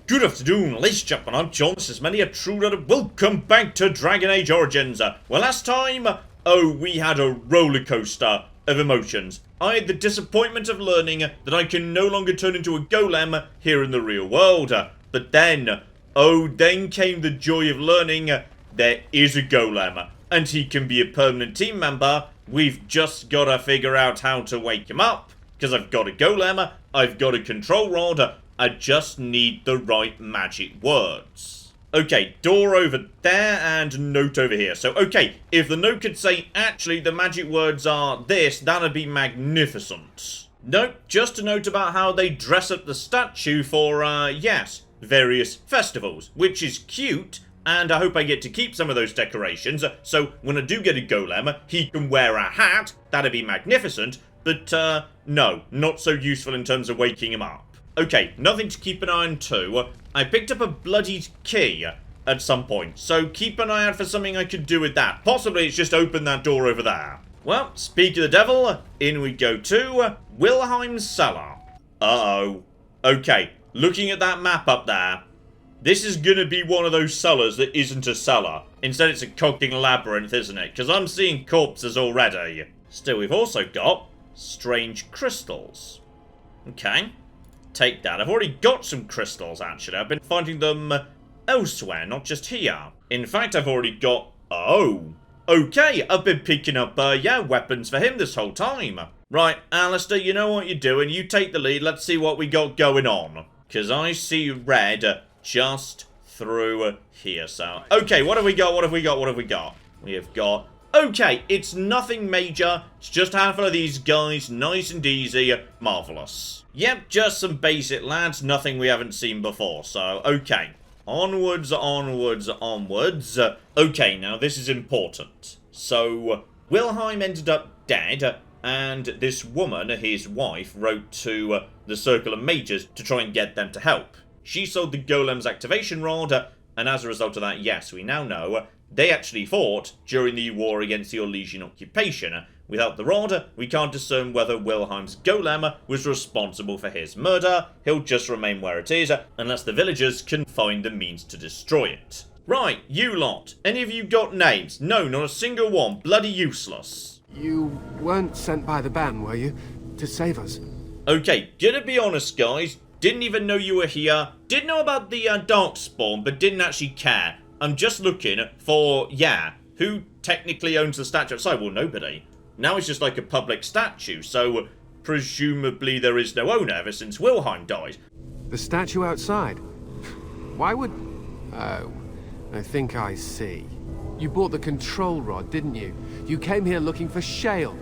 Good afternoon, ladies and gentlemen, I'm John, this is many a true and welcome back to Dragon Age Origins. Well, last time, we had a roller coaster of emotions. I had the disappointment of learning that I can no longer turn into a golem here in the real world. But then, then came the joy of learning there is a golem, and he can be a permanent team member. We've just got to figure out how to wake him up, because I've got a golem, I've got a control rod, I just need the right magic words. Okay, door over there and note over here. So, okay, if the note could say, actually, the magic words are this, that'd be magnificent. Nope, just a note about how they dress up the statue for, yes, various festivals, which is cute, and I hope I get to keep some of those decorations, so when I do get a golem, he can wear a hat, that'd be magnificent, but, no, not so useful in terms of waking him up. Okay, nothing to keep an eye on too. I picked up a bloodied key at some point, so keep an eye out for something I could do with that. Possibly it's just open that door over there. Well, speak of the devil, in we go to Wilhelm's cellar. Uh-oh. Okay, looking at that map up there, this is gonna be one of those cellars that isn't a cellar. Instead it's a cocking labyrinth, isn't it? Because I'm seeing corpses already. Still, we've also got strange crystals. Okay. Take that. I've already got some crystals, actually. I've been finding them elsewhere, not just here. In fact, I've already got... Oh. Okay, I've been picking up, weapons for him this whole time. Right, Alistair, you know what you're doing. You take the lead. Let's see what we got going on. Because I see red just through here, so... Okay, what have we got? What have we got? What have we got? We have got... Okay, it's nothing major. It's just a handful of these guys. Nice and easy. Marvellous. Yep, just some basic lads. Nothing we haven't seen before. So, okay. Onwards, onwards, onwards. Okay, now this is important. So, Wilhelm ended up dead. And this woman, his wife, wrote to the Circle of Mages to try and get them to help. She sold the golem's activation rod. And as a result of that, yes, we now know... They actually fought during the war against the Orlesian occupation. Without the rod, we can't discern whether Wilhelm's golem was responsible for his murder. He'll just remain where it is, unless the villagers can find the means to destroy it. Right, you lot. Any of you got names? No, not a single one. Bloody useless. You weren't sent by the ban, were you? To save us? Okay, gonna be honest, guys. Didn't even know you were here. Did know about the Darkspawn, but didn't actually care. I'm just looking for, who technically owns the statue outside? Well, nobody. Now it's just like a public statue, so presumably there is no owner ever since Wilhelm died. The statue outside? Why would... Oh, I think I see. You bought the control rod, didn't you? You came here looking for Shale.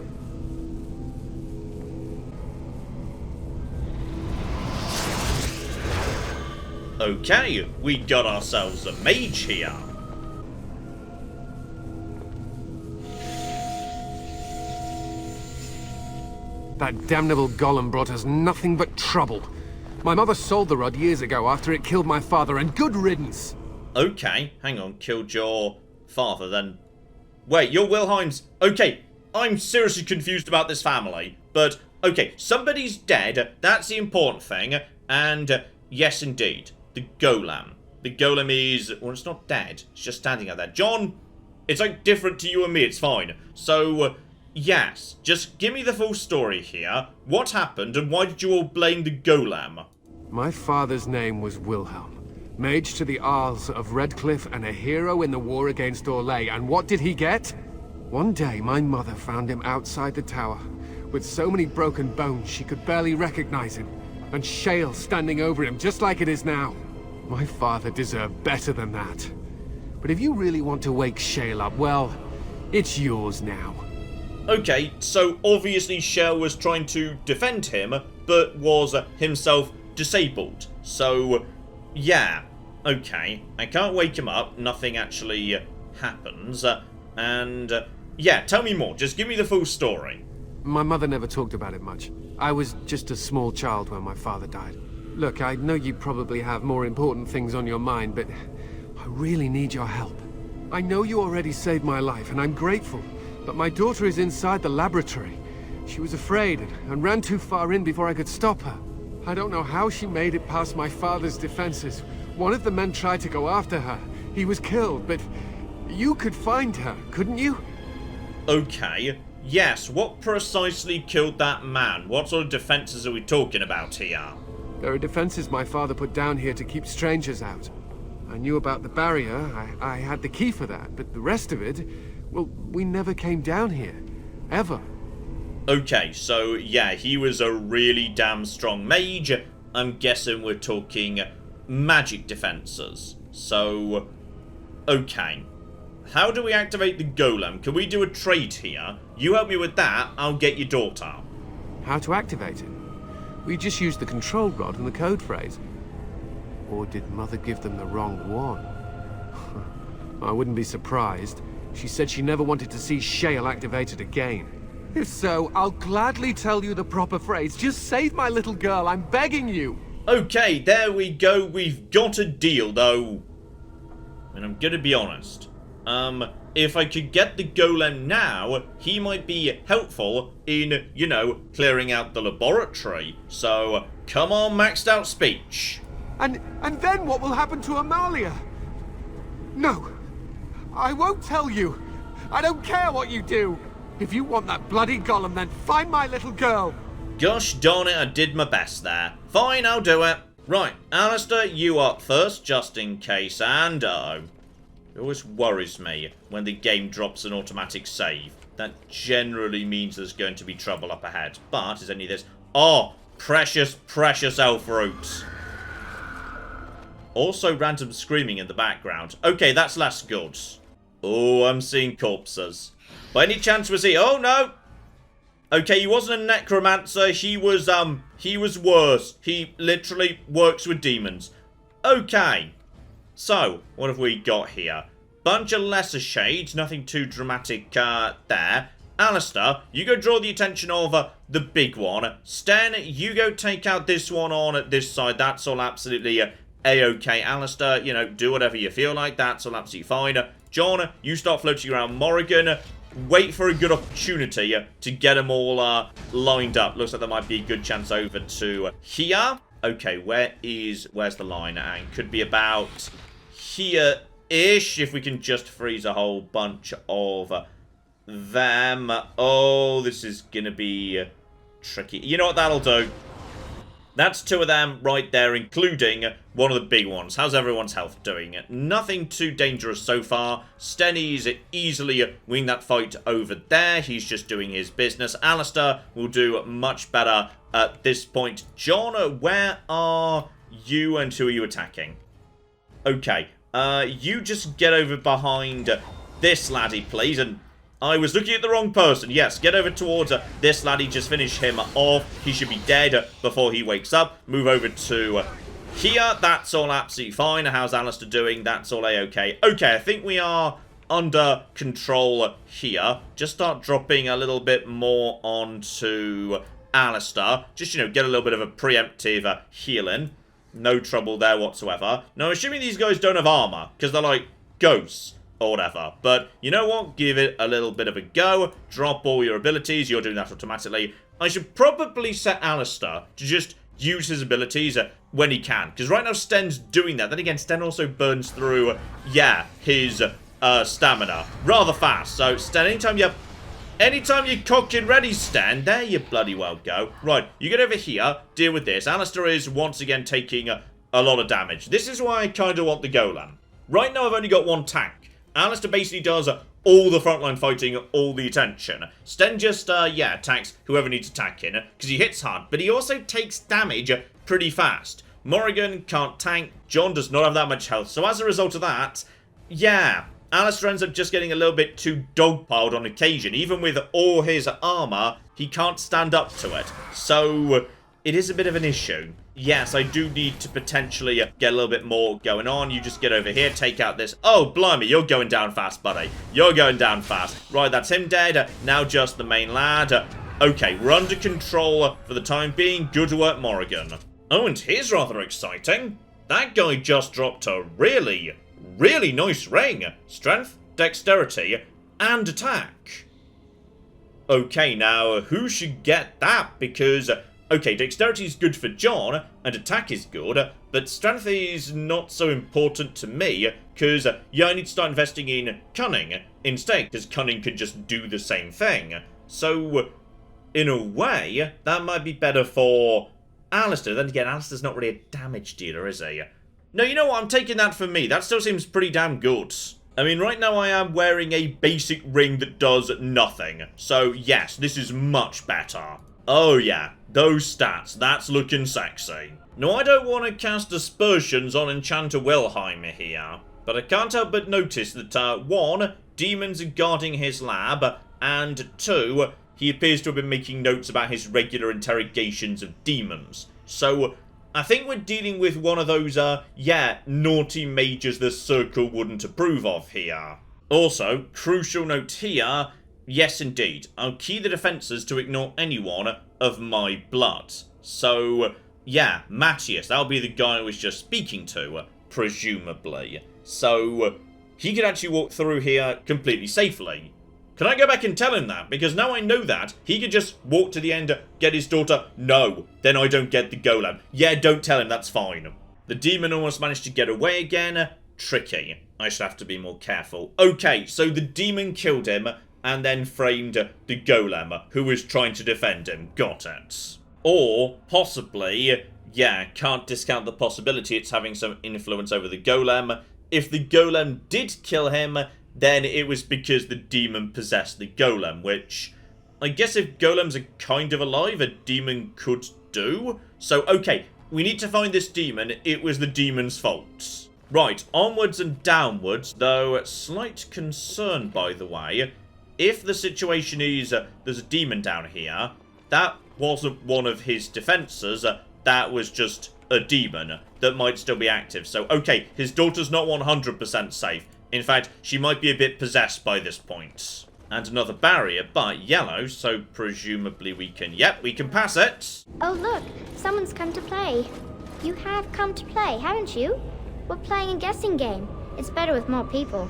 Okay, we got ourselves a mage here. That damnable golem brought us nothing but trouble. My mother sold the rod years ago after it killed my father, and good riddance. Okay, hang on, killed your father then. Wait, you're Wilhelm's... Okay, I'm seriously confused about this family. But, okay, somebody's dead, that's the important thing. And, yes indeed. The golem. The golem is... Well, it's not dead. It's just standing out there. John, it's like different to you and me. It's fine. So, yes. Just give me the full story here. What happened and why did you all blame the golem? My father's name was Wilhelm. Mage to the Isles of Redcliffe and a hero in the war against Orlais. And what did he get? One day, my mother found him outside the tower. With so many broken bones, she could barely recognize him. And Shale standing over him, just like it is now. My father deserved better than that. But if you really want to wake Shale up, well, it's yours now. Okay, so obviously Shale was trying to defend him, but was himself disabled. So, yeah, okay. I can't wake him up, nothing actually happens. Tell me more, just give me the full story. My mother never talked about it much. I was just a small child when my father died. Look, I know you probably have more important things on your mind, but I really need your help. I know you already saved my life, and I'm grateful, but my daughter is inside the laboratory. She was afraid and ran too far in before I could stop her. I don't know how she made it past my father's defenses. One of the men tried to go after her. He was killed, but you could find her, couldn't you? Okay. Yes, what precisely killed that man? What sort of defenses are we talking about here? There are defenses my father put down here to keep strangers out. I knew about the barrier, I had the key for that, but the rest of it, well, we never came down here. Ever. Okay, so yeah, he was a really damn strong mage. I'm guessing we're talking magic defenses. So, okay. How do we activate the golem? Can we do a trade here? You help me with that, I'll get your daughter. How to activate it? We just used the control rod and the code phrase. Or did Mother give them the wrong one? I wouldn't be surprised. She said she never wanted to see Shale activated again. If so, I'll gladly tell you the proper phrase. Just save my little girl, I'm begging you! Okay, there we go. We've got a deal, though. And I'm gonna be honest. If I could get the golem now, he might be helpful in, you know, clearing out the laboratory. So, come on, maxed out speech. And then what will happen to Amalia? No, I won't tell you. I don't care what you do. If you want that bloody golem, then find my little girl. Gosh darn it, I did my best there. Fine, I'll do it. Right, Alistair, you up first, just in case, and it always worries me when the game drops an automatic save. That generally means there's going to be trouble up ahead. But, is any of this... Oh, precious, precious elf roots. Also random screaming in the background. Okay, that's less good. Oh, I'm seeing corpses. By any chance was he... Oh, no! Okay, he wasn't a necromancer. He was worse. He literally works with demons. Okay. So, what have we got here? Bunch of lesser shades. Nothing too dramatic there. Alistair, you go draw the attention of the big one. Sten, you go take out this one on this side. That's all absolutely A-okay. Alistair, you know, do whatever you feel like. That's all absolutely fine. John, you start floating around Morrigan. Wait for a good opportunity to get them all lined up. Looks like there might be a good chance over to here. Okay, where's the line? And could be about here-ish, if we can just freeze a whole bunch of them. Oh, this is gonna be tricky. You know what that'll do? That's two of them right there, including one of the big ones. How's everyone's health doing? Nothing too dangerous so far. Stenny's easily winning that fight over there. He's just doing his business. Alistair will do much better at this point. John, where are you and who are you attacking? Okay, you just get over behind this laddie, please, and I was looking at the wrong person. Yes, get over towards this laddie. Just finish him off. He should be dead before he wakes up. Move over to here. That's all absolutely fine. How's Alistair doing? That's all A-okay. Okay, I think we are under control here. Just start dropping a little bit more onto Alistair. Just, you know, get a little bit of a preemptive healing. No trouble there whatsoever. Now, assuming these guys don't have armor, because they're like ghosts or whatever. But you know what? Give it a little bit of a go. Drop all your abilities. You're doing that automatically. I should probably set Alistair to just use his abilities when he can. Because right now Sten's doing that. Then again, Sten also burns through, yeah, his stamina rather fast. So Sten, anytime you're cocking ready, Sten, there you bloody well go. Right, you get over here, deal with this. Alistair is once again taking a lot of damage. This is why I kind of want the golem. Right now I've only got one tank. Alistair basically does all the frontline fighting, all the attention. Sten just, yeah, attacks whoever needs attacking, because he hits hard, but he also takes damage pretty fast. Morrigan can't tank, John does not have that much health, so as a result of that, yeah, Alistair ends up just getting a little bit too dogpiled on occasion. Even with all his armor, he can't stand up to it. So, it is a bit of an issue. Yes, I do need to potentially get a little bit more going on. You just get over here, take out this. Oh, blimey, you're going down fast, buddy. You're going down fast. Right, that's him dead. Now just the main lad. Okay, we're under control for the time being. Good work, Morrigan. Oh, and here's rather exciting. That guy just dropped a really, really nice ring. Strength, dexterity, and attack. Okay, now, who should get that? Because... okay, dexterity is good for John, and attack is good, but strength is not so important to me, because, yeah, I need to start investing in cunning instead, because cunning can just do the same thing. So, in a way, that might be better for Alistair. Then again, Alistair's not really a damage dealer, is he? No, you know what? I'm taking that for me. That still seems pretty damn good. I mean, right now I am wearing a basic ring that does nothing. So, yes, this is much better. Oh, yeah. Those stats. That's looking sexy. Now, I don't want to cast aspersions on Enchanter Wilhelm here, but I can't help but notice that, 1, demons are guarding his lab, and 2, he appears to have been making notes about his regular interrogations of demons. So, I think we're dealing with one of those, naughty mages the Circle wouldn't approve of here. Also, crucial note here, yes indeed, I'll key the defences to ignore anyone of my blood. So, yeah, Matthias, that'll be the guy I was just speaking to, presumably. So, he could actually walk through here completely safely. Can I go back and tell him that? Because now I know that, he could just walk to the end, get his daughter. No, then I don't get the golem. Yeah, don't tell him, that's fine. The demon almost managed to get away again. Tricky. I should have to be more careful. Okay, so the demon killed him and then framed the golem, who was trying to defend him. Got it. Or, possibly, yeah, can't discount the possibility it's having some influence over the golem. If the golem did kill him, then it was because the demon possessed the golem, which I guess if golems are kind of alive, a demon could do. So, okay, we need to find this demon. It was the demon's fault. Right, onwards and downwards, though slight concern, by the way. If the situation is there's a demon down here, that wasn't one of his defences. That was just a demon that might still be active. So, okay, his daughter's not 100% safe. In fact, she might be a bit possessed by this point. And another barrier, but yellow, so presumably we can... Yep, we can pass it. Oh look, someone's come to play. You have come to play, haven't you? We're playing a guessing game. It's better with more people.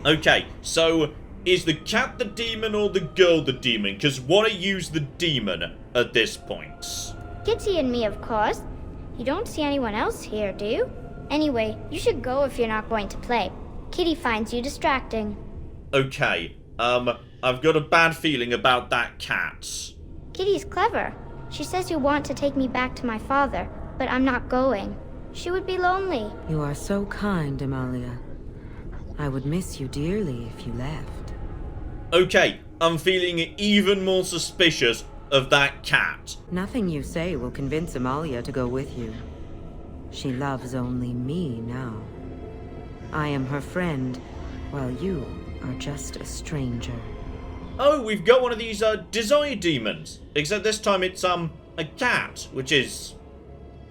Okay, so is the cat the demon or the girl the demon? Because what are you's the demon at this point? Kitty and me, of course. You don't see anyone else here, do you? Anyway, you should go if you're not going to play. Kitty finds you distracting. Okay, I've got a bad feeling about that cat. Kitty's clever. She says you want to take me back to my father, but I'm not going. She would be lonely. You are so kind, Amalia. I would miss you dearly if you left. Okay, I'm feeling even more suspicious of that cat. Nothing you say will convince Amalia to go with you. She loves only me now. I am her friend, while you are just a stranger. Oh, we've got one of these, desire demons. Except this time it's, a cat, which is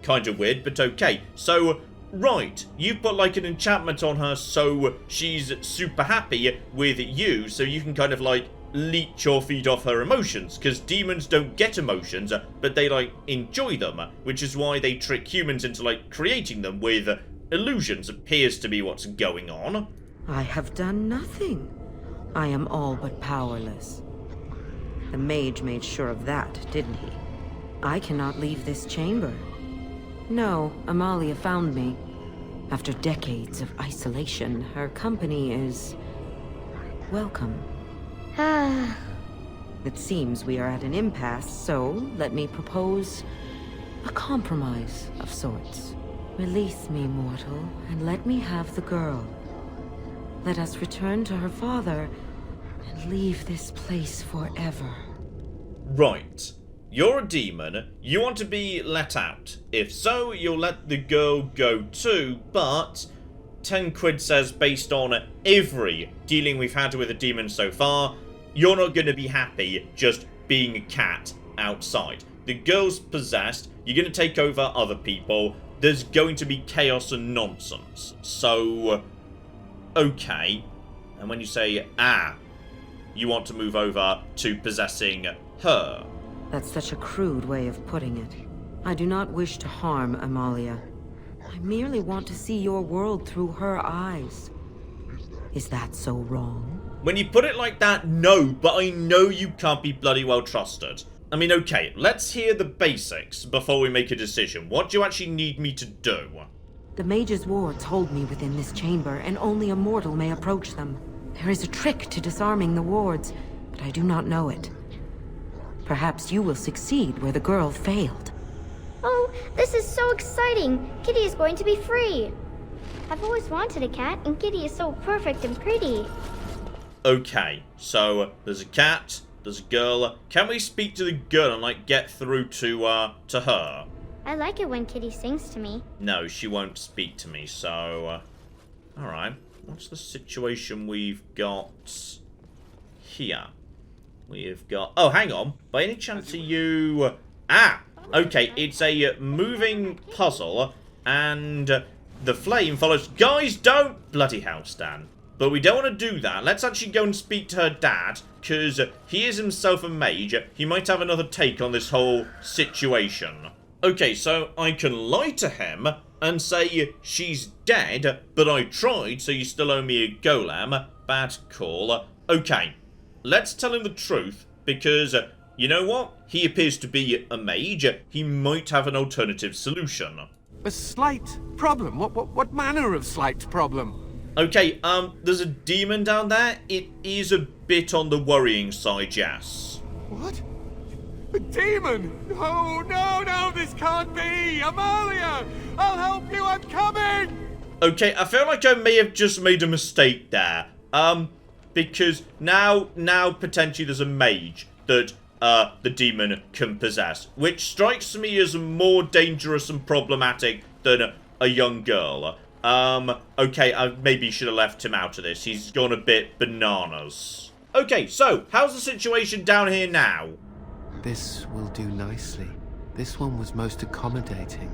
kind of weird, but okay. So, right, you've put, like, an enchantment on her, so she's super happy with you, so you can kind of, like, leech or feed off her emotions, because demons don't get emotions, but they, like, enjoy them, which is why they trick humans into, like, creating them with illusions, appears to be what's going on. I have done nothing. I am all but powerless. The mage made sure of that, didn't he? I cannot leave this chamber. No, Amalia found me. After decades of isolation, her company is... welcome. Ah. It seems we are at an impasse, so let me propose a compromise of sorts. Release me, mortal, and let me have the girl. Let us return to her father and leave this place forever. Right. You're a demon. You want to be let out. If so, you'll let the girl go too, but 10 quid says based on every dealing we've had with a demon so far, you're not going to be happy just being a cat outside. The girl's possessed. You're going to take over other people. There's going to be chaos and nonsense. So, okay. And when you say, you want to move over to possessing her. That's such a crude way of putting it. I do not wish to harm Amalia. I merely want to see your world through her eyes. Is that so wrong? When you put it like that, no, but I know you can't be bloody well trusted. I mean, okay, let's hear the basics before we make a decision. What do you actually need me to do? The mage's wards hold me within this chamber, and only a mortal may approach them. There is a trick to disarming the wards, but I do not know it. Perhaps you will succeed where the girl failed. Oh, this is so exciting! Kitty is going to be free! I've always wanted a cat, and Kitty is so perfect and pretty. Okay, so there's a cat, there's a girl. Can we speak to the girl and, like, get through to her? I like it when Kitty sings to me. No, she won't speak to me, so... Alright, what's the situation we've got here? We've got... Oh, hang on. By any chance are you... Ah! Okay, it's a moving puzzle, and the flame follows... Guys, don't... Bloody hell, Stan. But we don't want to do that. Let's actually go and speak to her dad, because he is himself a mage. He might have another take on this whole situation. Okay, so I can lie to him and say she's dead, but I tried, so you still owe me a golem. Bad call. Okay, let's tell him the truth, because, you know what? He appears to be a mage. He might have an alternative solution. A slight problem? What manner of slight problem? Okay, there's a demon down there. It is a bit on the worrying side, yes. What? A demon? Oh, no, this can't be! Amalia! I'll help you, I'm coming! Okay, I feel like I may have just made a mistake there. Because now potentially there's a mage that, the demon can possess, which strikes me as more dangerous and problematic than a young girl. Okay, I maybe should have left him out of this. He's gone a bit bananas. Okay, so, how's the situation down here now? This will do nicely. This one was most accommodating,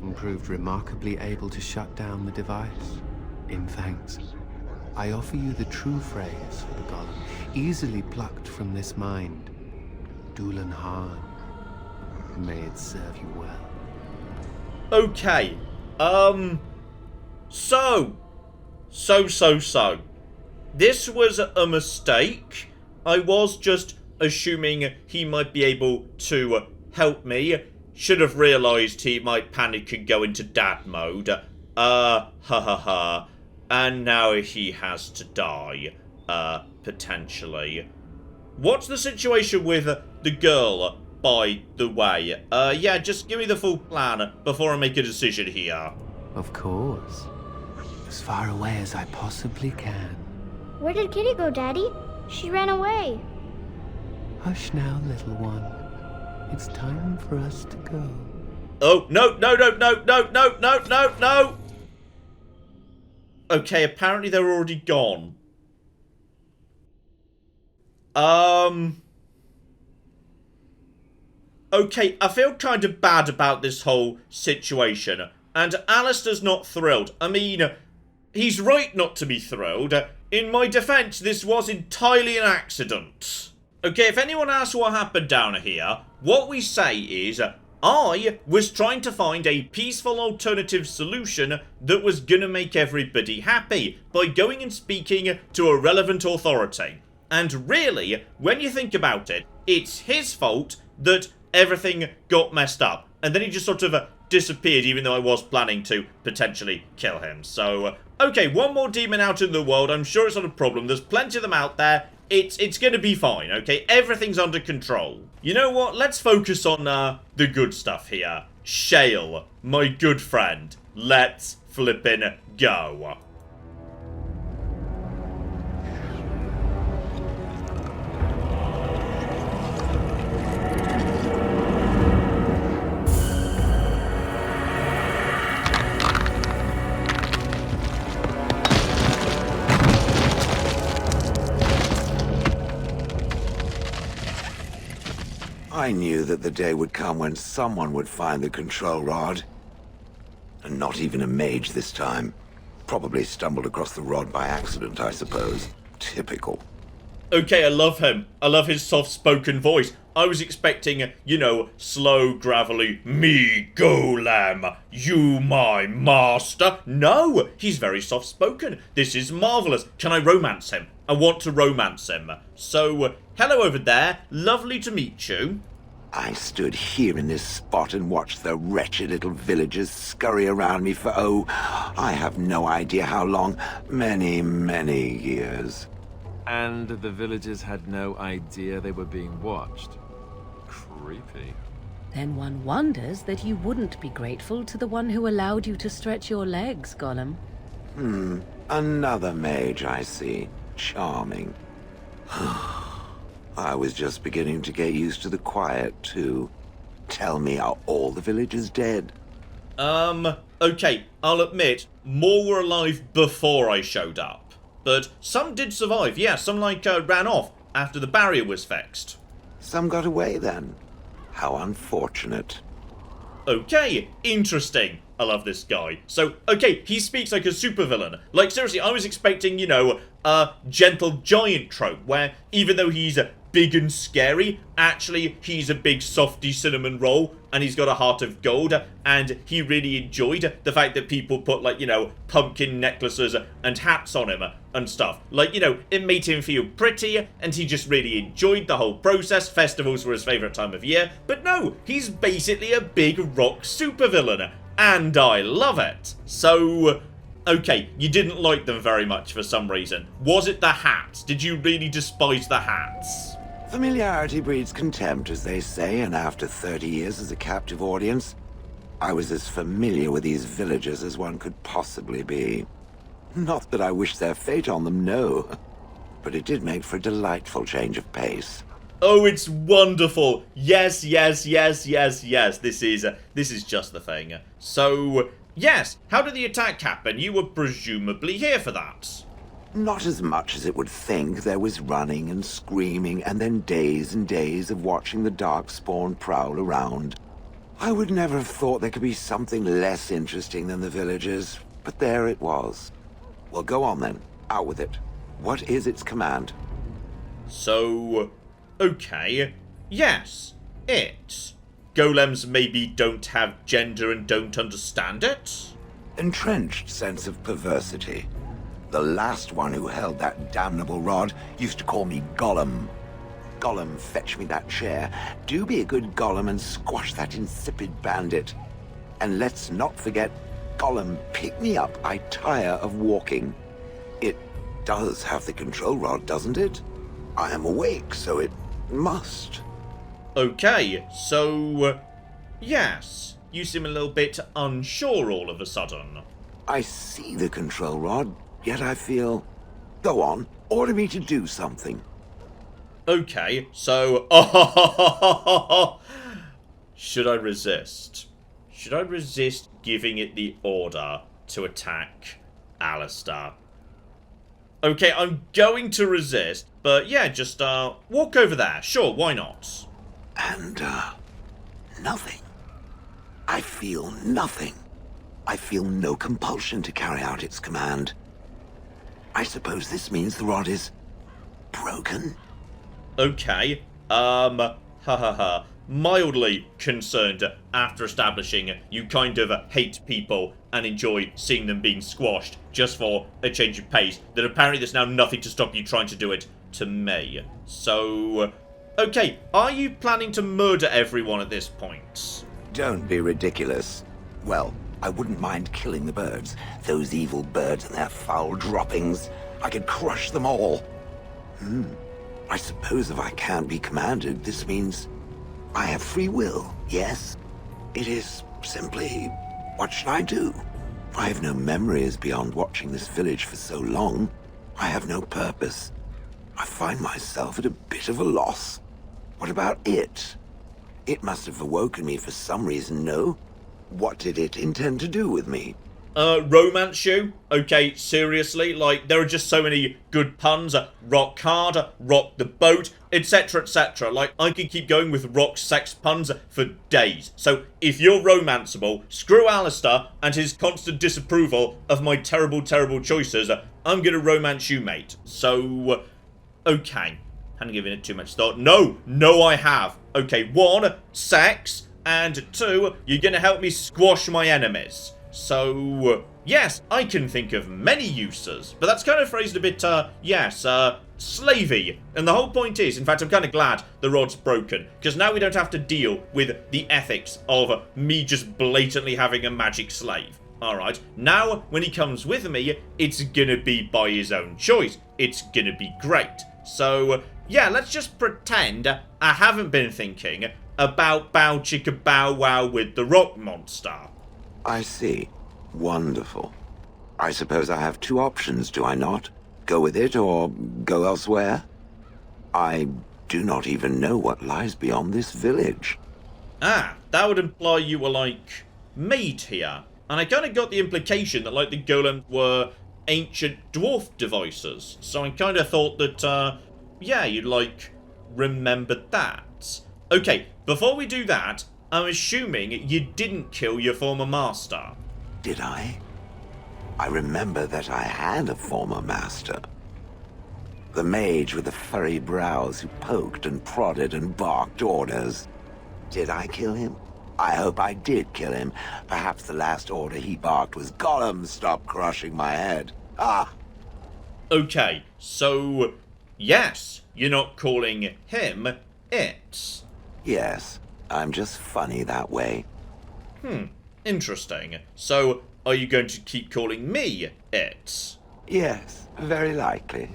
and proved remarkably able to shut down the device. In thanks, I offer you the true phrase for the golem, easily plucked from this mind. Dulan Han. May it serve you well. Okay, So. This was a mistake. I was just assuming he might be able to help me. Should have realised he might panic and go into dad mode. And now he has to die. Potentially. What's the situation with the girl, by the way? Yeah, just give me the full plan before I make a decision here. Of course. As far away as I possibly can. Where did Kitty go, Daddy? She ran away. Hush now, little one. It's time for us to go. Oh, no. Okay, apparently they're already gone. Okay, I feel kind of bad about this whole situation. And Alistair's not thrilled. I mean, he's right not to be thrilled. In my defense, this was entirely an accident. Okay, if anyone asks what happened down here, what we say is, I was trying to find a peaceful alternative solution that was gonna make everybody happy by going and speaking to a relevant authority. And really, when you think about it, it's his fault that everything got messed up. And then he just sort of disappeared, even though I was planning to potentially kill him. So, okay, one more demon out in the world. I'm sure it's not a problem. There's plenty of them out there. It's gonna be fine, okay? Everything's under control. You know what? Let's focus on the good stuff here. Shale, my good friend. Let's flippin' go. I knew that the day would come when someone would find the control rod. And not even a mage this time. Probably stumbled across the rod by accident, I suppose. Typical. Okay, I love him. I love his soft-spoken voice. I was expecting, you know, slow, gravelly, me, golem, you my master. No, he's very soft-spoken. This is marvellous. Can I romance him? I want to romance him. So, hello over there. Lovely to meet you. I stood here in this spot and watched the wretched little villagers scurry around me for, oh, I have no idea how long. Many, many years. And the villagers had no idea they were being watched. Creepy. Then one wonders that you wouldn't be grateful to the one who allowed you to stretch your legs, Golem. Another mage, I see. Charming. I was just beginning to get used to the quiet, too. Tell me, are all the villagers dead? Okay, I'll admit, more were alive before I showed up. But some did survive, yeah, some, ran off after the barrier was fixed. Some got away, then. How unfortunate. Okay, interesting. I love this guy. So, okay, he speaks like a supervillain. Like, seriously, I was expecting, you know, a gentle giant trope, where even though he's big and scary, actually, he's a big softy cinnamon roll, and he's got a heart of gold, and he really enjoyed the fact that people put, like, you know, pumpkin necklaces and hats on him and stuff. Like, you know, it made him feel pretty, and he just really enjoyed the whole process. Festivals were his favourite time of year. But no, he's basically a big rock supervillain, and I love it. So, okay, you didn't like them very much for some reason. Was it the hats? Did you really despise the hats? Familiarity breeds contempt, as they say, and after 30 years as a captive audience, I was as familiar with these villagers as one could possibly be. Not that I wish their fate on them, no. But it did make for a delightful change of pace. Oh, it's wonderful. Yes, yes, yes, yes, yes. This is just the thing. So, yes, how did the attack happen? You were presumably here for that. Not as much as it would think. There was running and screaming, and then days and days of watching the Darkspawn prowl around. I would never have thought there could be something less interesting than the villagers, but there it was. Well, go on then. Out with it. What is its command? So, okay. Yes, it. Golems maybe don't have gender and don't understand it? Entrenched sense of perversity. The last one who held that damnable rod used to call me Golem. Golem, fetch me that chair. Do be a good Golem and squash that insipid bandit. And let's not forget, Golem, pick me up. I tire of walking. It does have the control rod, doesn't it? I am awake, so it must. Okay, so, yes. You seem a little bit unsure all of a sudden. I see the control rod, yet I feel... Go on, order me to do something. Okay, so... Should I resist? Should I resist giving it the order to attack Alistair? Okay, I'm going to resist, but yeah, just, walk over there. Sure, why not? And, nothing. I feel nothing. I feel no compulsion to carry out its command. I suppose this means the rod is... broken? Okay, mildly concerned after establishing you kind of hate people and enjoy seeing them being squashed just for a change of pace, that apparently there's now nothing to stop you trying to do it to me. So, okay, are you planning to murder everyone at this point? Don't be ridiculous. Well, I wouldn't mind killing the birds. Those evil birds and their foul droppings. I could crush them all. I suppose if I can't be commanded, this means I have free will, yes? It is simply, what should I do? I have no memories beyond watching this village for so long. I have no purpose. I find myself at a bit of a loss. What about it? It must have awoken me for some reason, no? What did it intend to do with me? Romance you? Okay, seriously? Like, there are just so many good puns. Rock hard, rock the boat, etc, etc. Like, I could keep going with rock sex puns for days. So, if you're romanceable, screw Alistair and his constant disapproval of my terrible, terrible choices. I'm gonna romance you, mate. So, okay. Hadn't given it too much thought. No, I have. Okay, 1, sex, and 2, you're gonna help me squash my enemies. So, yes, I can think of many uses, but that's kind of phrased a bit, slavey. And the whole point is, in fact, I'm kind of glad the rod's broken, because now we don't have to deal with the ethics of me just blatantly having a magic slave. Alright, now, when he comes with me, it's gonna be by his own choice. It's gonna be great. So, yeah, let's just pretend I haven't been thinking about bow chicka bow wow with the rock monster. I see. Wonderful. I suppose I have 2 options, do I not? Go with it or go elsewhere? I do not even know what lies beyond this village. Ah, that would imply you were, like, made here. And I kind of got the implication that, like, the golems were ancient dwarf devices. So I kind of thought that, yeah, you'd, like, remembered that. Okay, before we do that, I'm assuming you didn't kill your former master. Did I? I remember that I had a former master. The mage with the furry brows who poked and prodded and barked orders. Did I kill him? I hope I did kill him. Perhaps the last order he barked was, "Golem, stop crushing my head." Ah! Okay, so, yes, you're not calling him it. Yes, I'm just funny that way. Interesting. So, are you going to keep calling me it? Yes, very likely.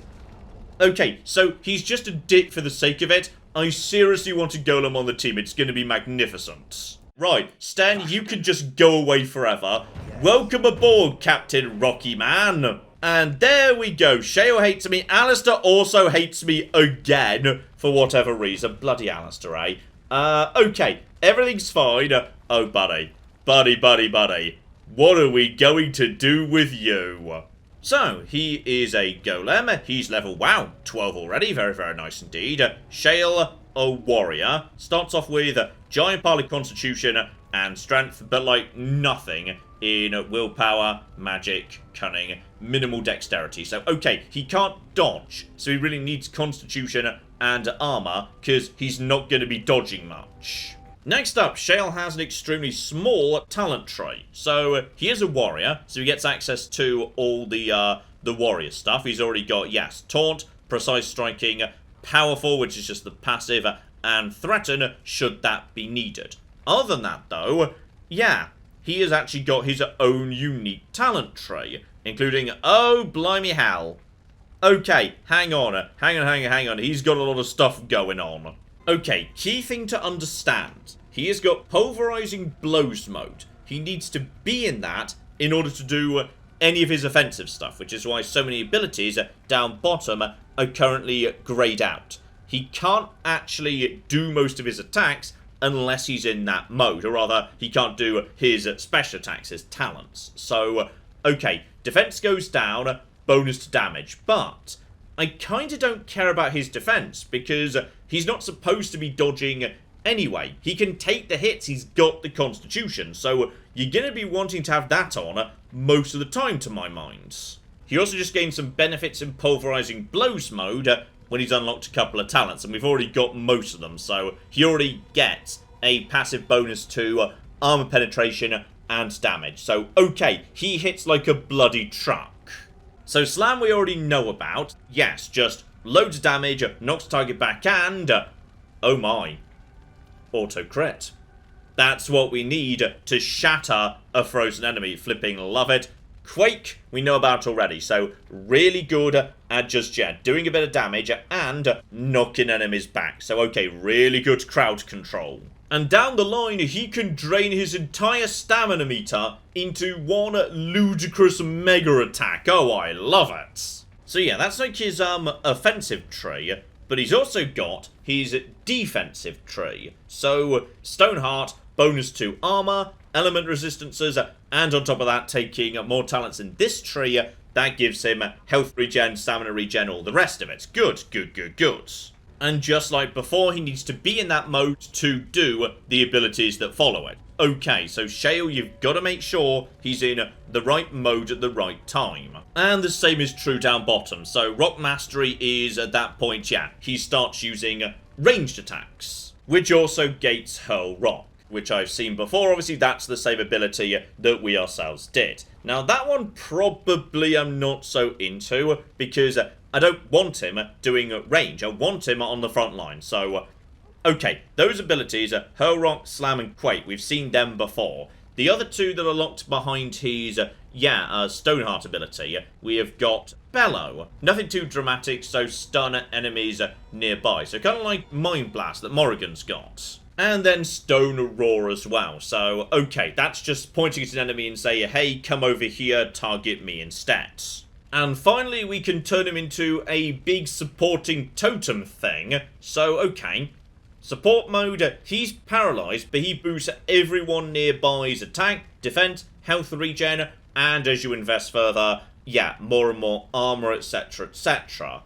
Okay, so he's just a dick for the sake of it. I seriously want a golem on the team. It's going to be magnificent. Right, Stan, you can just go away forever. Welcome aboard, Captain Rocky Man. And there we go. Shale hates me. Alistair also hates me again, for whatever reason. Bloody Alistair, eh? Okay, everything's fine. Oh, buddy. Buddy. What are we going to do with you? So, he is a golem. He's level, wow, 12 already. Very, very nice indeed. Shale, a warrior. Starts off with giant pile of constitution and strength, but like nothing in willpower, magic, cunning, minimal dexterity. So, okay, he can't dodge. So he really needs constitution and armor, because he's not going to be dodging much. Next up, Shale has an extremely small talent tree. So, he is a warrior, so he gets access to all the warrior stuff. He's already got, yes, taunt, precise striking, powerful, which is just the passive, and threaten, should that be needed. Other than that, though, yeah, he has actually got his own unique talent tree, including, oh, blimey hell. Okay, hang on. He's got a lot of stuff going on. Okay, key thing to understand. He has got pulverizing blows mode. He needs to be in that in order to do any of his offensive stuff, which is why so many abilities down bottom are currently grayed out. He can't actually do most of his attacks unless he's in that mode, or rather, he can't do his special attacks, his talents. So, okay, defense goes down, bonus to damage, but I kind of don't care about his defense, because he's not supposed to be dodging anyway. He can take the hits, he's got the constitution, so you're going to be wanting to have that on most of the time, to my mind. He also just gained some benefits in pulverizing blows mode when he's unlocked a couple of talents, and we've already got most of them, so he already gets a passive bonus to armor penetration and damage. So, okay, he hits like a bloody truck. So Slam we already know about. Yes, just loads of damage, knocks target back, and oh my, auto crit. That's what we need to shatter a frozen enemy. Flipping love it. Quake we know about already, so really good at just doing a bit of damage and knocking enemies back. So okay, really good crowd control. And down the line, he can drain his entire stamina meter into one ludicrous mega attack. Oh, I love it. So yeah, that's like his offensive tree, but he's also got his defensive tree. So Stoneheart, bonus to armor, element resistances, and on top of that, taking more talents in this tree, that gives him health regen, stamina regen, all the rest of it. Good. And just like before, he needs to be in that mode to do the abilities that follow it. Okay, so Shale, you've got to make sure he's in the right mode at the right time. And the same is true down bottom. So Rock Mastery is, at that point, yeah, he starts using ranged attacks, which also gates Hurl Rock, which I've seen before. Obviously, that's the same ability that we ourselves did. Now, that one probably I'm not so into, because I don't want him doing range. I want him on the front line. So, okay, those abilities, Hurl Rock, Slam, and Quake, we've seen them before. The other two that are locked behind his, Stoneheart ability, we have got Bellow. Nothing too dramatic, so stun enemies nearby. So kind of like Mind Blast that Morrigan's got. And then Stone Roar as well. So, okay, that's just pointing at an enemy and say, hey, come over here, target me instead. And finally, we can turn him into a big supporting totem thing. So, okay. Support mode, he's paralyzed, but he boosts everyone nearby's attack, defense, health regen, and as you invest further, yeah, more and more armor, etc, etc.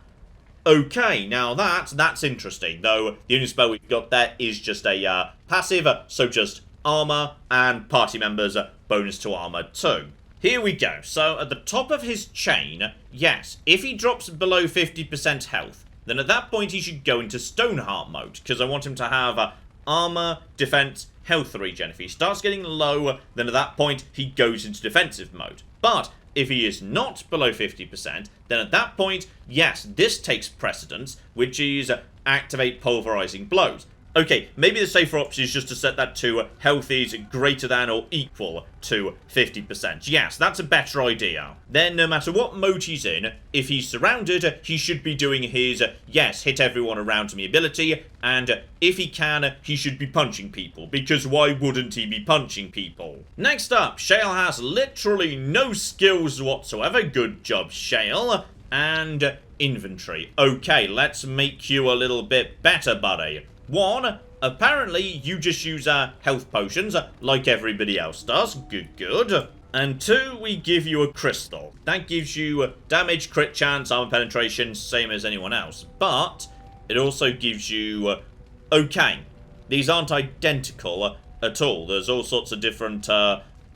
Okay, now that's interesting, though the only spell we've got there is just a passive, so just armor, and party members bonus to armor too. Here we go, so at the top of his chain, yes, if he drops below 50% health, then at that point he should go into Stoneheart mode, because I want him to have armor, defense, health regen. If he starts getting low, then at that point he goes into defensive mode. But if he is not below 50%, then at that point, yes, this takes precedence, which is activate pulverizing blows. Okay, maybe the safer option is just to set that to health is greater than or equal to 50%. Yes, that's a better idea. Then, no matter what mode he's in, if he's surrounded, he should be doing his, yes, hit everyone around me ability, and if he can, he should be punching people, because why wouldn't he be punching people? Next up, Shale has literally no skills whatsoever. Good job, Shale. And inventory. Okay, let's make you a little bit better, buddy. 1, apparently you just use health potions like everybody else does. Good, good. And 2, we give you a crystal. That gives you damage, crit chance, armor penetration, same as anyone else. But it also gives you... okay, these aren't identical at all. There's all sorts of different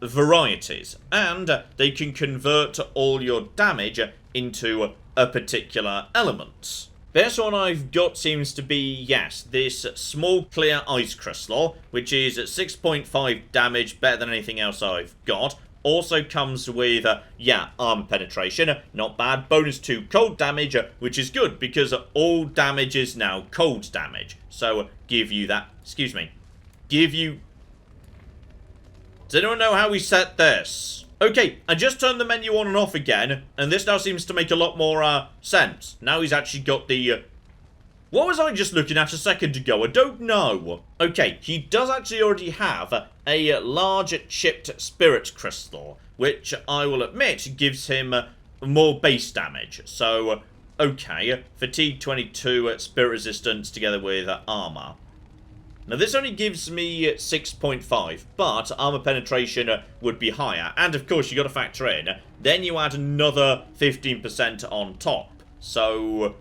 varieties. And they can convert all your damage into a particular element. This one I've got seems to be, yes, this small clear ice crystal, which is at 6.5 damage, better than anything else I've got. Also comes with, armor penetration, not bad. Bonus to cold damage, which is good, because all damage is now cold damage. So, give you that, excuse me, give you... Does anyone know how we set this? Okay, I just turned the menu on and off again, and this now seems to make a lot more sense. Now he's actually got the... What was I just looking at a second ago? I don't know. Okay, he does actually already have a large chipped spirit crystal, which I will admit gives him more base damage. So, okay, fatigue 22, spirit resistance together with armor. Now, this only gives me 6.5, but armor penetration would be higher. And, of course, you got to factor in. Then you add another 15% on top. So...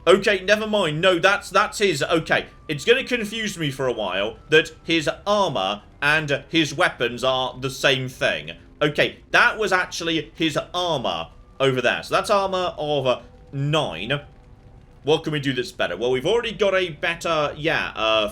okay, never mind. No, that's his. Okay, it's going to confuse me for a while that his armor and his weapons are the same thing. Okay, that was actually his armor over there. So that's armor of 9. What can we do that's better? Well, we've already got a better,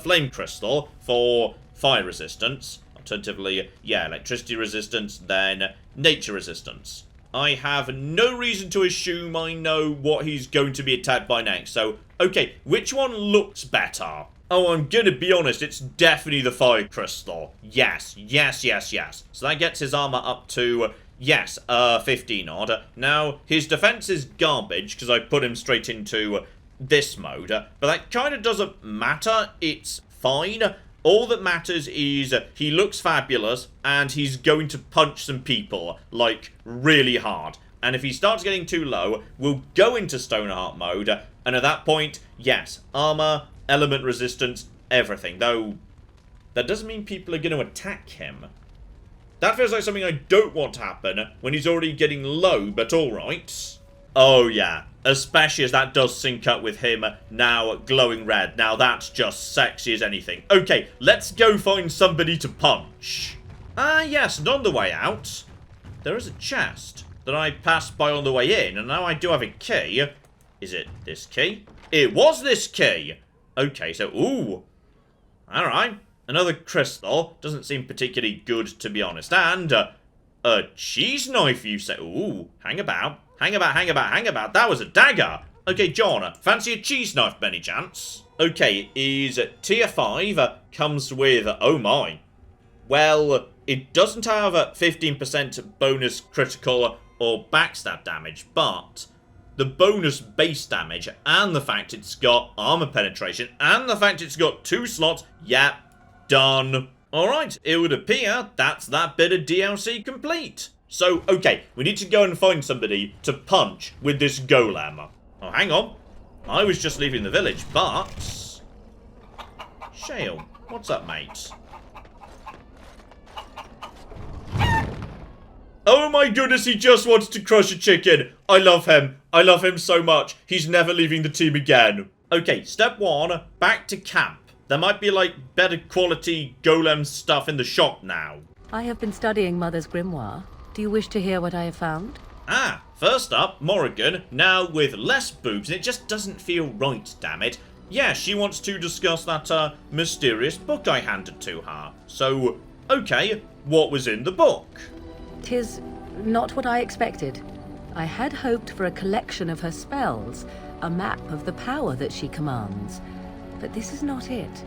flame crystal for fire resistance. Alternatively, electricity resistance, then nature resistance. I have no reason to assume I know what he's going to be attacked by next. So, okay, which one looks better? Oh, I'm gonna be honest, it's definitely the fire crystal. Yes. So that gets his armor up to... 15 odd. Now, his defense is garbage, because I put him straight into this mode. But that kind of doesn't matter. It's fine. All that matters is he looks fabulous, and he's going to punch some people, like, really hard. And if he starts getting too low, we'll go into Stoneheart mode, and at that point, yes, armor, element resistance, everything. Though, that doesn't mean people are going to attack him. That feels like something I don't want to happen when he's already getting low, but alright. Oh yeah, especially as that does sync up with him now glowing red. Now that's just sexy as anything. Okay, let's go find somebody to punch. Ah yes, and on the way out, there is a chest that I passed by on the way in, and now I do have a key. Is it this key? It was this key! Okay, so, ooh. Alright, another crystal. Doesn't seem particularly good, to be honest. And, a cheese knife, you say. Ooh, hang about. Hang about, hang about, hang about. That was a dagger. Okay, John, fancy a cheese knife, by any chance? Okay, is tier 5, comes with, oh my. Well, it doesn't have a 15% bonus critical or backstab damage, but the bonus base damage and the fact it's got armor penetration and the fact it's got 2 slots, yep, done. Alright, it would appear that's that bit of DLC complete. So, okay, we need to go and find somebody to punch with this golem. Oh, hang on. I was just leaving the village, but... Shale, what's up, mate? Oh my goodness, he just wants to crush a chicken. I love him. I love him so much. He's never leaving the team again. Okay, step 1, back to camp. There might be, like, better quality golem stuff in the shop now. I have been studying Mother's grimoire. Do you wish to hear what I have found? Ah, first up, Morrigan, now with less boobs, and it just doesn't feel right, damn it. Yeah, she wants to discuss that, mysterious book I handed to her. So, okay, what was in the book? 'Tis not what I expected. I had hoped for a collection of her spells, a map of the power that she commands. But this is not it.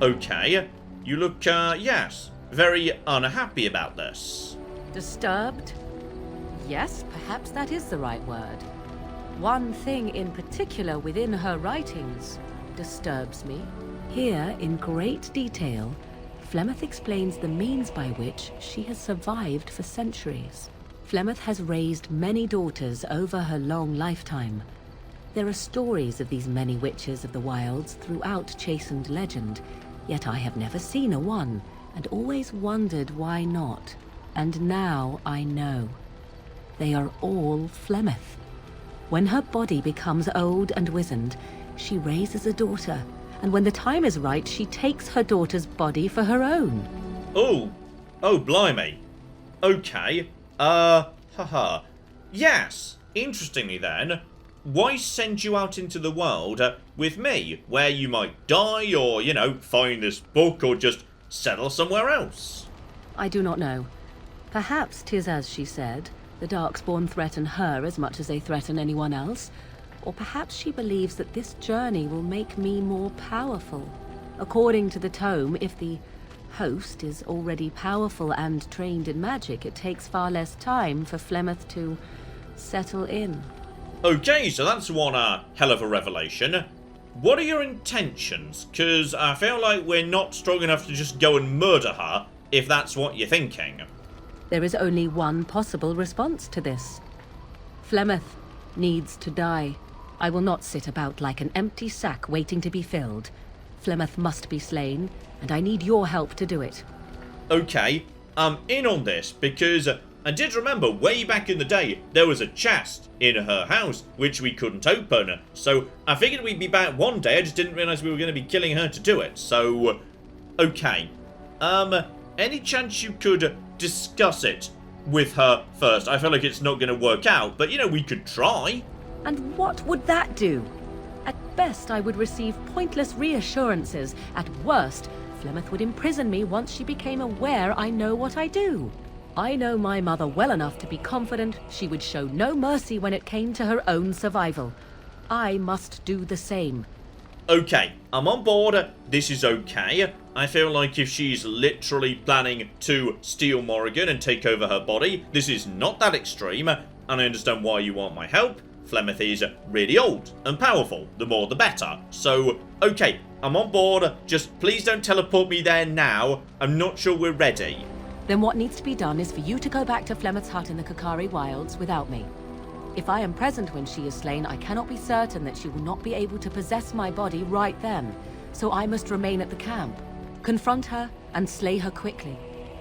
Okay, you look, yes, very unhappy about this. Disturbed? Yes, perhaps that is the right word. One thing in particular within her writings disturbs me. Here, in great detail, Flemeth explains the means by which she has survived for centuries. Flemeth has raised many daughters over her long lifetime. There are stories of these many witches of the wilds throughout chastened legend, yet I have never seen a one, and always wondered why not. And now I know. They are all Flemeth. When her body becomes old and wizened, she raises a daughter, and when the time is right, she takes her daughter's body for her own. Oh, blimey. Okay, haha. Yes, interestingly then, why send you out into the world with me, where you might die, or, you know, find this book, or just settle somewhere else? I do not know. Perhaps 'tis as she said, the Darkspawn threaten her as much as they threaten anyone else. Or perhaps she believes that this journey will make me more powerful. According to the tome, if the host is already powerful and trained in magic, it takes far less time for Flemeth to settle in. Okay, so that's one hell of a revelation. What are your intentions? Because I feel like we're not strong enough to just go and murder her, if that's what you're thinking. There is only one possible response to this. Flemeth needs to die. I will not sit about like an empty sack waiting to be filled. Flemeth must be slain, and I need your help to do it. Okay, I'm in on this, because I did remember way back in the day, there was a chest in her house, which we couldn't open. So, I figured we'd be back one day, I just didn't realise we were going to be killing her to do it. So, okay. Any chance you could discuss it with her first? I feel like it's not going to work out, but, you know, we could try. And what would that do? At best, I would receive pointless reassurances. At worst, Flemeth would imprison me once she became aware I know what I do. I know my mother well enough to be confident she would show no mercy when it came to her own survival. I must do the same. Okay, I'm on board. This is okay. I feel like if she's literally planning to steal Morrigan and take over her body, this is not that extreme, and I understand why you want my help. Flemeth is really old and powerful. The more the better. So, okay, I'm on board. Just please don't teleport me there now. I'm not sure we're ready. Then what needs to be done is for you to go back to Flemeth's hut in the Kakari Wilds without me. If I am present when she is slain, I cannot be certain that she will not be able to possess my body right then. So I must remain at the camp, confront her, and slay her quickly.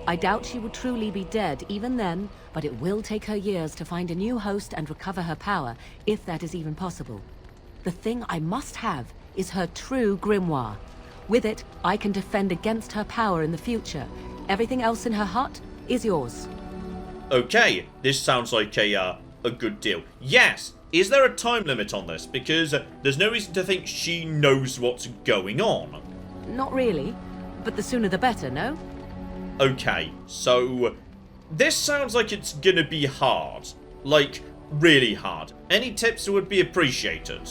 I doubt she will truly be dead even then, but it will take her years to find a new host and recover her power, if that is even possible. The thing I must have is her true grimoire. With it, I can defend against her power in the future. Everything else in her hut is yours. Okay, this sounds like a good deal. Yes, is there a time limit on this? Because there's no reason to think she knows what's going on. Not really, but the sooner the better, no? Okay, so this sounds like it's gonna be hard. Like, really hard. Any tips would be appreciated.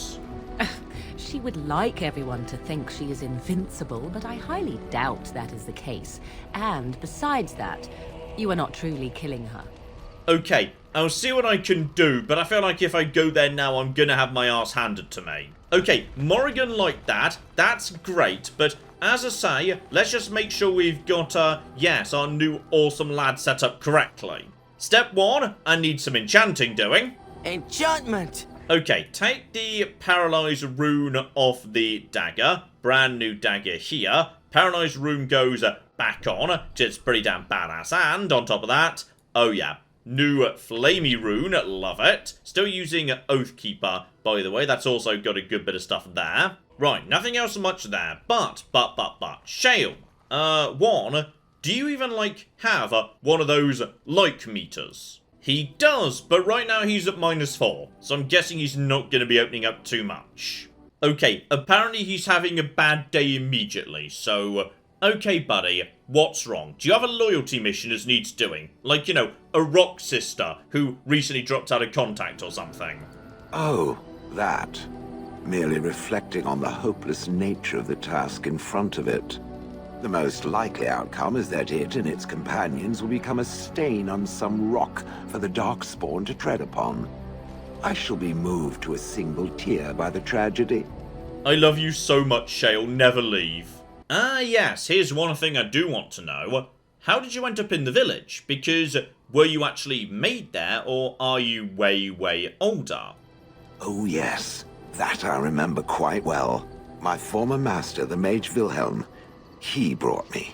She would like everyone to think she is invincible, but I highly doubt that is the case. And besides that, you are not truly killing her. Okay, I'll see what I can do, but I feel like if I go there now, I'm gonna have my ass handed to me. Okay, Morrigan like that. That's great, but as I say, let's just make sure we've got, yes, our new awesome lad set up correctly. Step 1, I need some enchanting doing. Enchantment! Okay, take the Paralyze rune off the dagger. Brand new dagger here. Paralyze rune goes back on. It's pretty damn badass. And on top of that, oh yeah, new Flamey rune. Love it. Still using Oathkeeper, by the way. That's also got a good bit of stuff there. Right, nothing else much there. But, Shale. One, do you even, like, have one of those like meters? He does, but right now he's at -4, so I'm guessing he's not going to be opening up too much. Okay, apparently he's having a bad day immediately, so... Okay, buddy, what's wrong? Do you have a loyalty mission as needs doing? Like, you know, a rock sister who recently dropped out of contact or something? Oh, that. Merely reflecting on the hopeless nature of the task in front of it. The most likely outcome is that it and its companions will become a stain on some rock for the Darkspawn to tread upon. I shall be moved to a single tear by the tragedy. I love you so much, Shale. Never leave. Ah, yes. Here's one thing I do want to know. How did you end up in the village? Because were you actually made there, or are you way, way older? Oh, yes. That I remember quite well. My former master, the Mage Wilhelm, he brought me.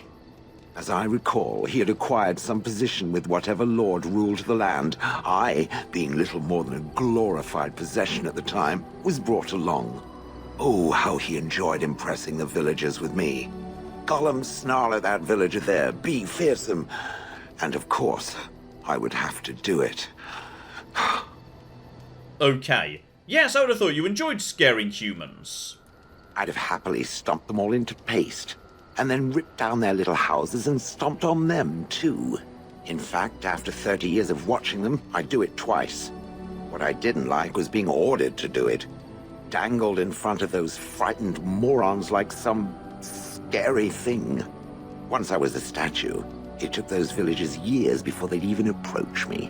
As I recall, he had acquired some position with whatever lord ruled the land. I, being little more than a glorified possession at the time, was brought along. Oh, how he enjoyed impressing the villagers with me. Golem snarl at that villager there, be fearsome. And of course, I would have to do it. Okay. Yes, I would have thought you enjoyed scaring humans. I'd have happily stomped them all into paste, and then ripped down their little houses and stomped on them, too. In fact, after 30 years of watching them, I'd do it twice. What I didn't like was being ordered to do it. Dangled in front of those frightened morons like some scary thing. Once I was a statue, it took those villagers years before they'd even approach me.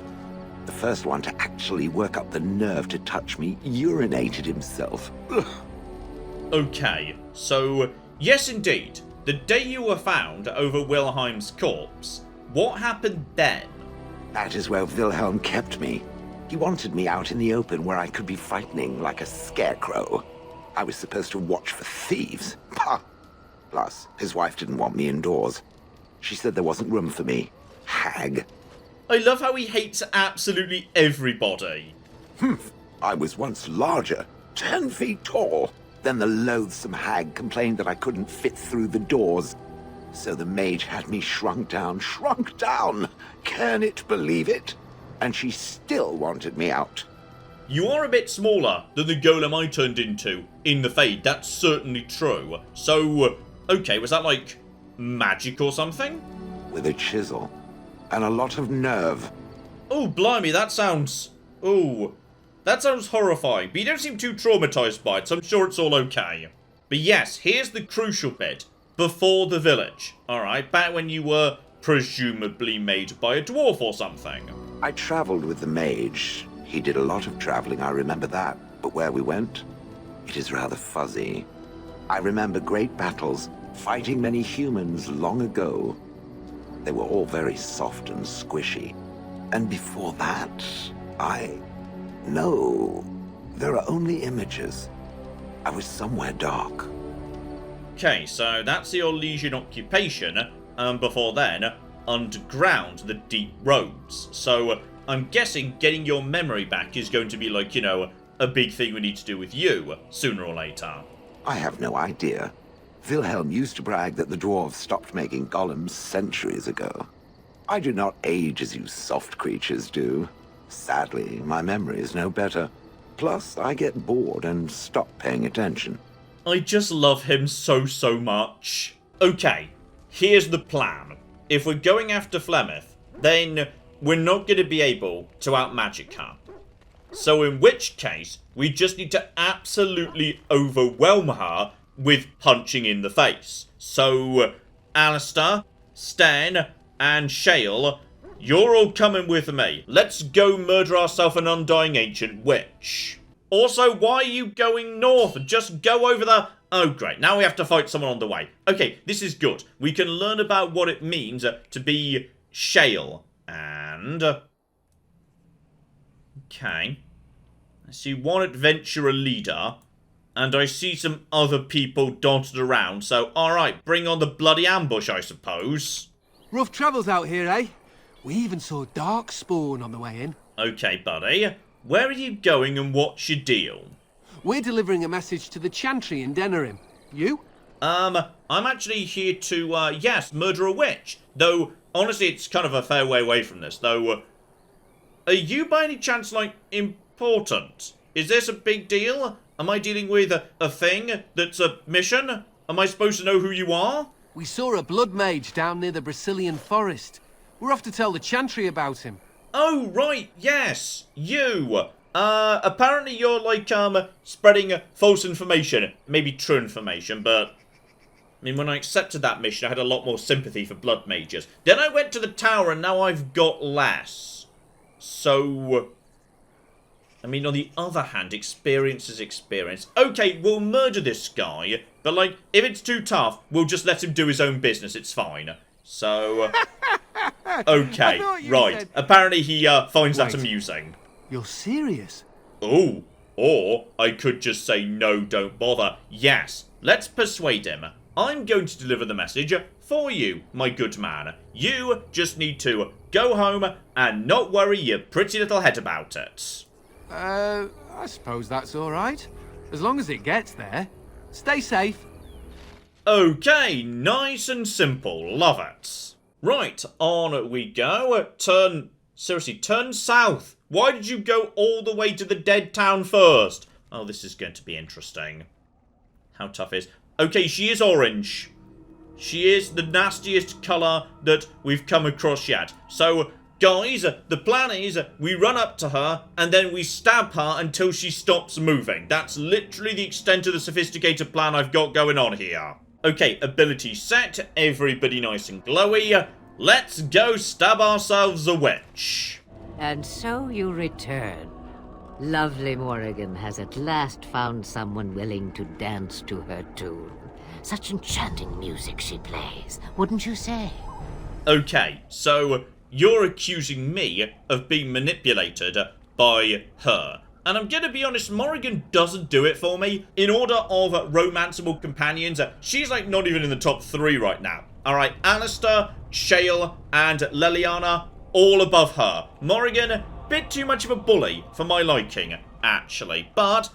The first one to actually work up the nerve to touch me urinated himself. Ugh. Okay, so, yes indeed. The day you were found over Wilhelm's corpse, what happened then? That is where Wilhelm kept me. He wanted me out in the open where I could be frightening like a scarecrow. I was supposed to watch for thieves. Pah! Plus, his wife didn't want me indoors. She said there wasn't room for me. Hag. I love how he hates absolutely everybody. I was once larger, 10 feet tall. Then the loathsome hag complained that I couldn't fit through the doors. So the mage had me shrunk down. Can it believe it? And she still wanted me out. You are a bit smaller than the golem I turned into in the Fade, that's certainly true. So, okay, was that like magic or something? With a chisel. And a lot of nerve. Oh, blimey, that sounds... Oh, that sounds horrifying, but you don't seem too traumatized by it, so I'm sure it's all okay. But yes, here's the crucial bit. Before the village. Alright, back when you were presumably made by a dwarf or something. I traveled with the mage. He did a lot of traveling, I remember that. But where we went, it is rather fuzzy. I remember great battles, fighting many humans long ago. They were all very soft and squishy. And before that, No, there are only images. I was somewhere dark. Okay, so that's your Legion occupation, and before then, underground, the deep roads. So I'm guessing getting your memory back is going to be like, you know, a big thing we need to do with you sooner or later. I have no idea. Wilhelm used to brag that the dwarves stopped making golems centuries ago. I do not age as you soft creatures do. Sadly, my memory is no better. Plus, I get bored and stop paying attention. I just love him so much. Okay, here's the plan. If we're going after Flemeth, then we're not going to be able to outmagic her. So in which case, we just need to absolutely overwhelm her with punching in the face. So, Alistair, Stan, and Shale, you're all coming with me. Let's go murder ourselves an undying ancient witch. Also, why are you going north? Just go over the... Oh, great. Now we have to fight someone on the way. Okay, this is good. We can learn about what it means to be Shale. And... Okay. I see one adventurer leader. And I see some other people dotted around. So, alright, bring on the bloody ambush, I suppose. Rough travels out here, eh? We even saw Darkspawn on the way in. Okay, buddy. Where are you going and what's your deal? We're delivering a message to the Chantry in Denerim. You? I'm actually here to, yes, murder a witch. Though, honestly, it's kind of a fair way away from this. Though, are you by any chance, like, important? Is this a big deal? Am I dealing with a thing that's a mission? Am I supposed to know who you are? We saw a blood mage down near the Brazilian forest. We're off to tell the Chantry about him. Oh, right, yes, you. Apparently you're, like, spreading false information. Maybe true information, but... I mean, when I accepted that mission, I had a lot more sympathy for blood mages. Then I went to the tower, and now I've got less. So... I mean, on the other hand, experience is experience. Okay, we'll murder this guy, but, like, if it's too tough, we'll just let him do his own business. It's fine. So... Okay, right. Said... Apparently he finds that amusing. You're serious? Oh, or I could just say no, don't bother. Yes, let's persuade him. I'm going to deliver the message for you, my good man. You just need to go home and not worry your pretty little head about it. I suppose that's all right. As long as it gets there. Stay safe. Okay, nice and simple. Love it. Right, on we go. Seriously, turn south. Why did you go all the way to the dead town first? Oh, this is going to be interesting. How tough is... Okay, she is orange. She is the nastiest colour that we've come across yet. So, guys, the plan is we run up to her and then we stab her until she stops moving. That's literally the extent of the sophisticated plan I've got going on here. Okay, ability set. Everybody nice and glowy. Let's go stab ourselves a witch. And so you return. Lovely Morrigan has at last found someone willing to dance to her tune. Such enchanting music she plays, wouldn't you say? Okay, so you're accusing me of being manipulated by her. And I'm gonna be honest, Morrigan doesn't do it for me. In order of romanceable companions, she's like not even in the top 3 right now. Alright, Alistair, Shale, and Leliana, all above her. Morrigan, bit too much of a bully for my liking, actually. But,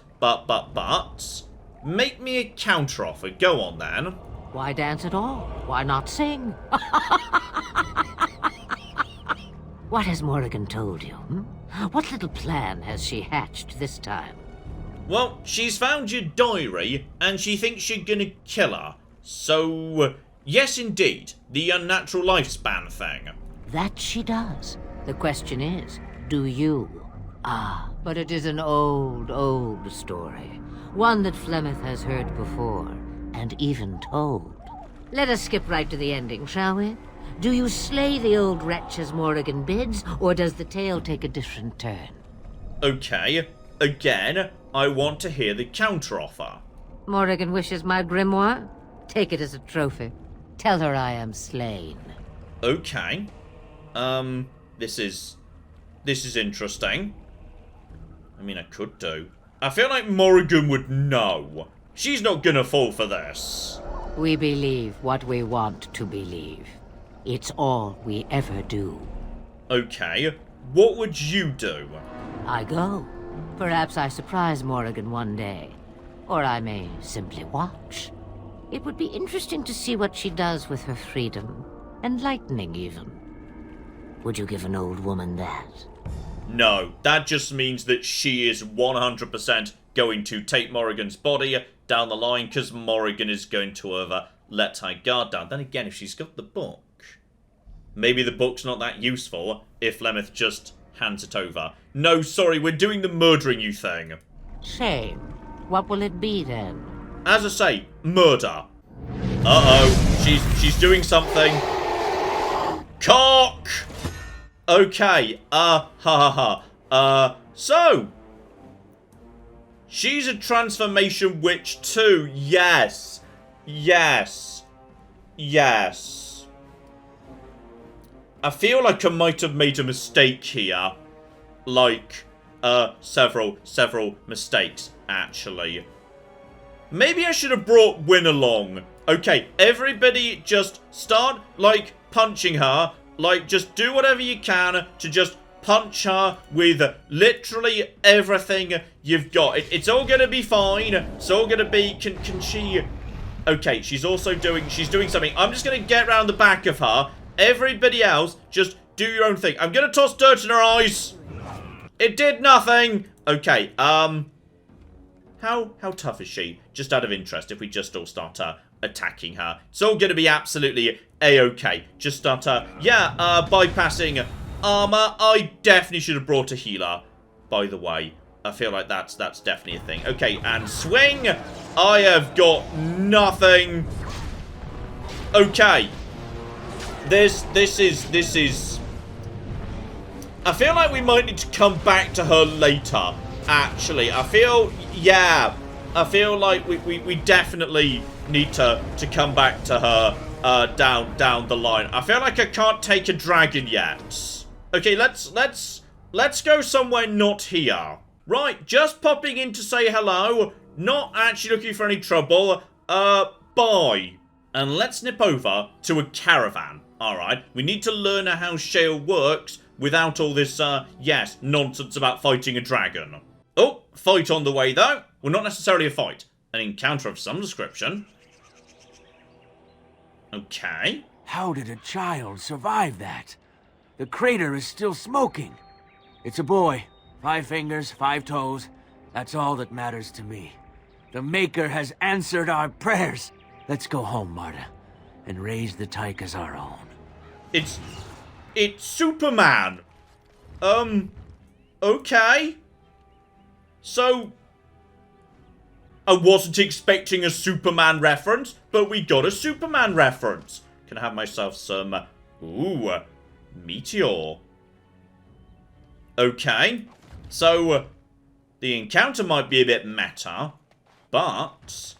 make me a counteroffer. Go on, then. Why dance at all? Why not sing? What has Morrigan told you? What little plan has she hatched this time? Well, she's found your diary, and she thinks you're gonna kill her. So, yes indeed, the unnatural lifespan thing. That she does. The question is, do you? Ah, but it is an old, old story. One that Flemeth has heard before, and even told. Let us skip right to the ending, shall we? Do you slay the old wretch as Morrigan bids, or does the tale take a different turn? Okay, again, I want to hear the counteroffer. Morrigan wishes my grimoire? Take it as a trophy. Tell her I am slain. Okay. This is interesting. I mean, I could do. I feel like Morrigan would know. She's not gonna fall for this. We believe what we want to believe. It's all we ever do. Okay, what would you do? I go. Perhaps I surprise Morrigan one day. Or I may simply watch. It would be interesting to see what she does with her freedom. Enlightening, even. Would you give an old woman that? No, that just means that she is 100% going to take Morrigan's body down the line, because Morrigan is going to have let her guard down. Then again, if she's got the book, maybe the book's not that useful if Flemeth just hands it over. No, sorry, we're doing the murdering you thing. Shame. What will it be, then? As I say, murder. Uh-oh, she's doing something. Cock! Okay, so... she's a transformation witch too, yes. Yes. Yes. I feel like I might have made a mistake here. Like, several mistakes, actually. Maybe I should have brought Win along. Okay, everybody just start, like, punching her. Like, just do whatever you can to just punch her with literally everything you've got. It's all gonna be fine. It's all gonna be... Can she... Okay, she's doing something. I'm just gonna get round the back of her. Everybody else, just do your own thing. I'm gonna toss dirt in her eyes. It did nothing. Okay, how tough is she? Just out of interest, if we just all start attacking her. It's all gonna be absolutely a-okay. Just start, bypassing armor. I definitely should have brought a healer, by the way. I feel like that's definitely a thing. Okay, and swing. I have got nothing. Okay. This is... I feel like we might need to come back to her later, actually. I feel like we definitely need to come back to her down the line. I feel like I can't take a dragon yet. Okay, let's go somewhere not here. Right, just popping in to say hello. Not actually looking for any trouble. Bye. And let's nip over to a caravan. Alright, we need to learn how Shale works without all this, nonsense about fighting a dragon. Oh, fight on the way, though. Well, not necessarily a fight. An encounter of some description. Okay. How did a child survive that? The crater is still smoking. It's a boy. 5 fingers, 5 toes. That's all that matters to me. The Maker has answered our prayers. Let's go home, Marta, and raise the tyke as our own. It's Superman. Okay. So, I wasn't expecting a Superman reference, but we got a Superman reference. Can I have myself some, meteor. Okay. So, the encounter might be a bit meta, but,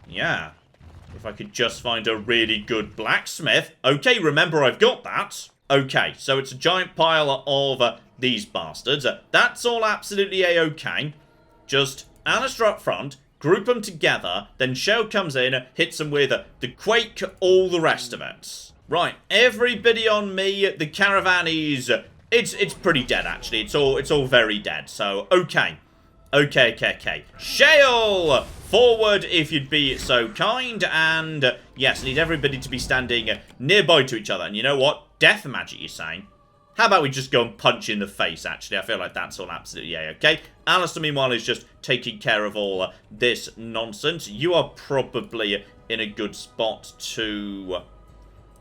yeah. If I could just find a really good blacksmith. Okay, remember I've got that. Okay, so it's a giant pile of these bastards. That's all absolutely a-okay. Just Alistair up front, group them together, then Shale comes in, hits them with the quake, all the rest of it. Right, everybody on me. The caravan is... It's pretty dead, actually. It's all very dead, so okay. Okay. Shale! Forward, if you'd be so kind, and yes, need everybody to be standing nearby to each other. And you know what? Death magic, you're saying? How about we just go and punch you in the face, actually? I feel like that's all absolutely okay. Alistair, meanwhile, is just taking care of all this nonsense. You are probably in a good spot to...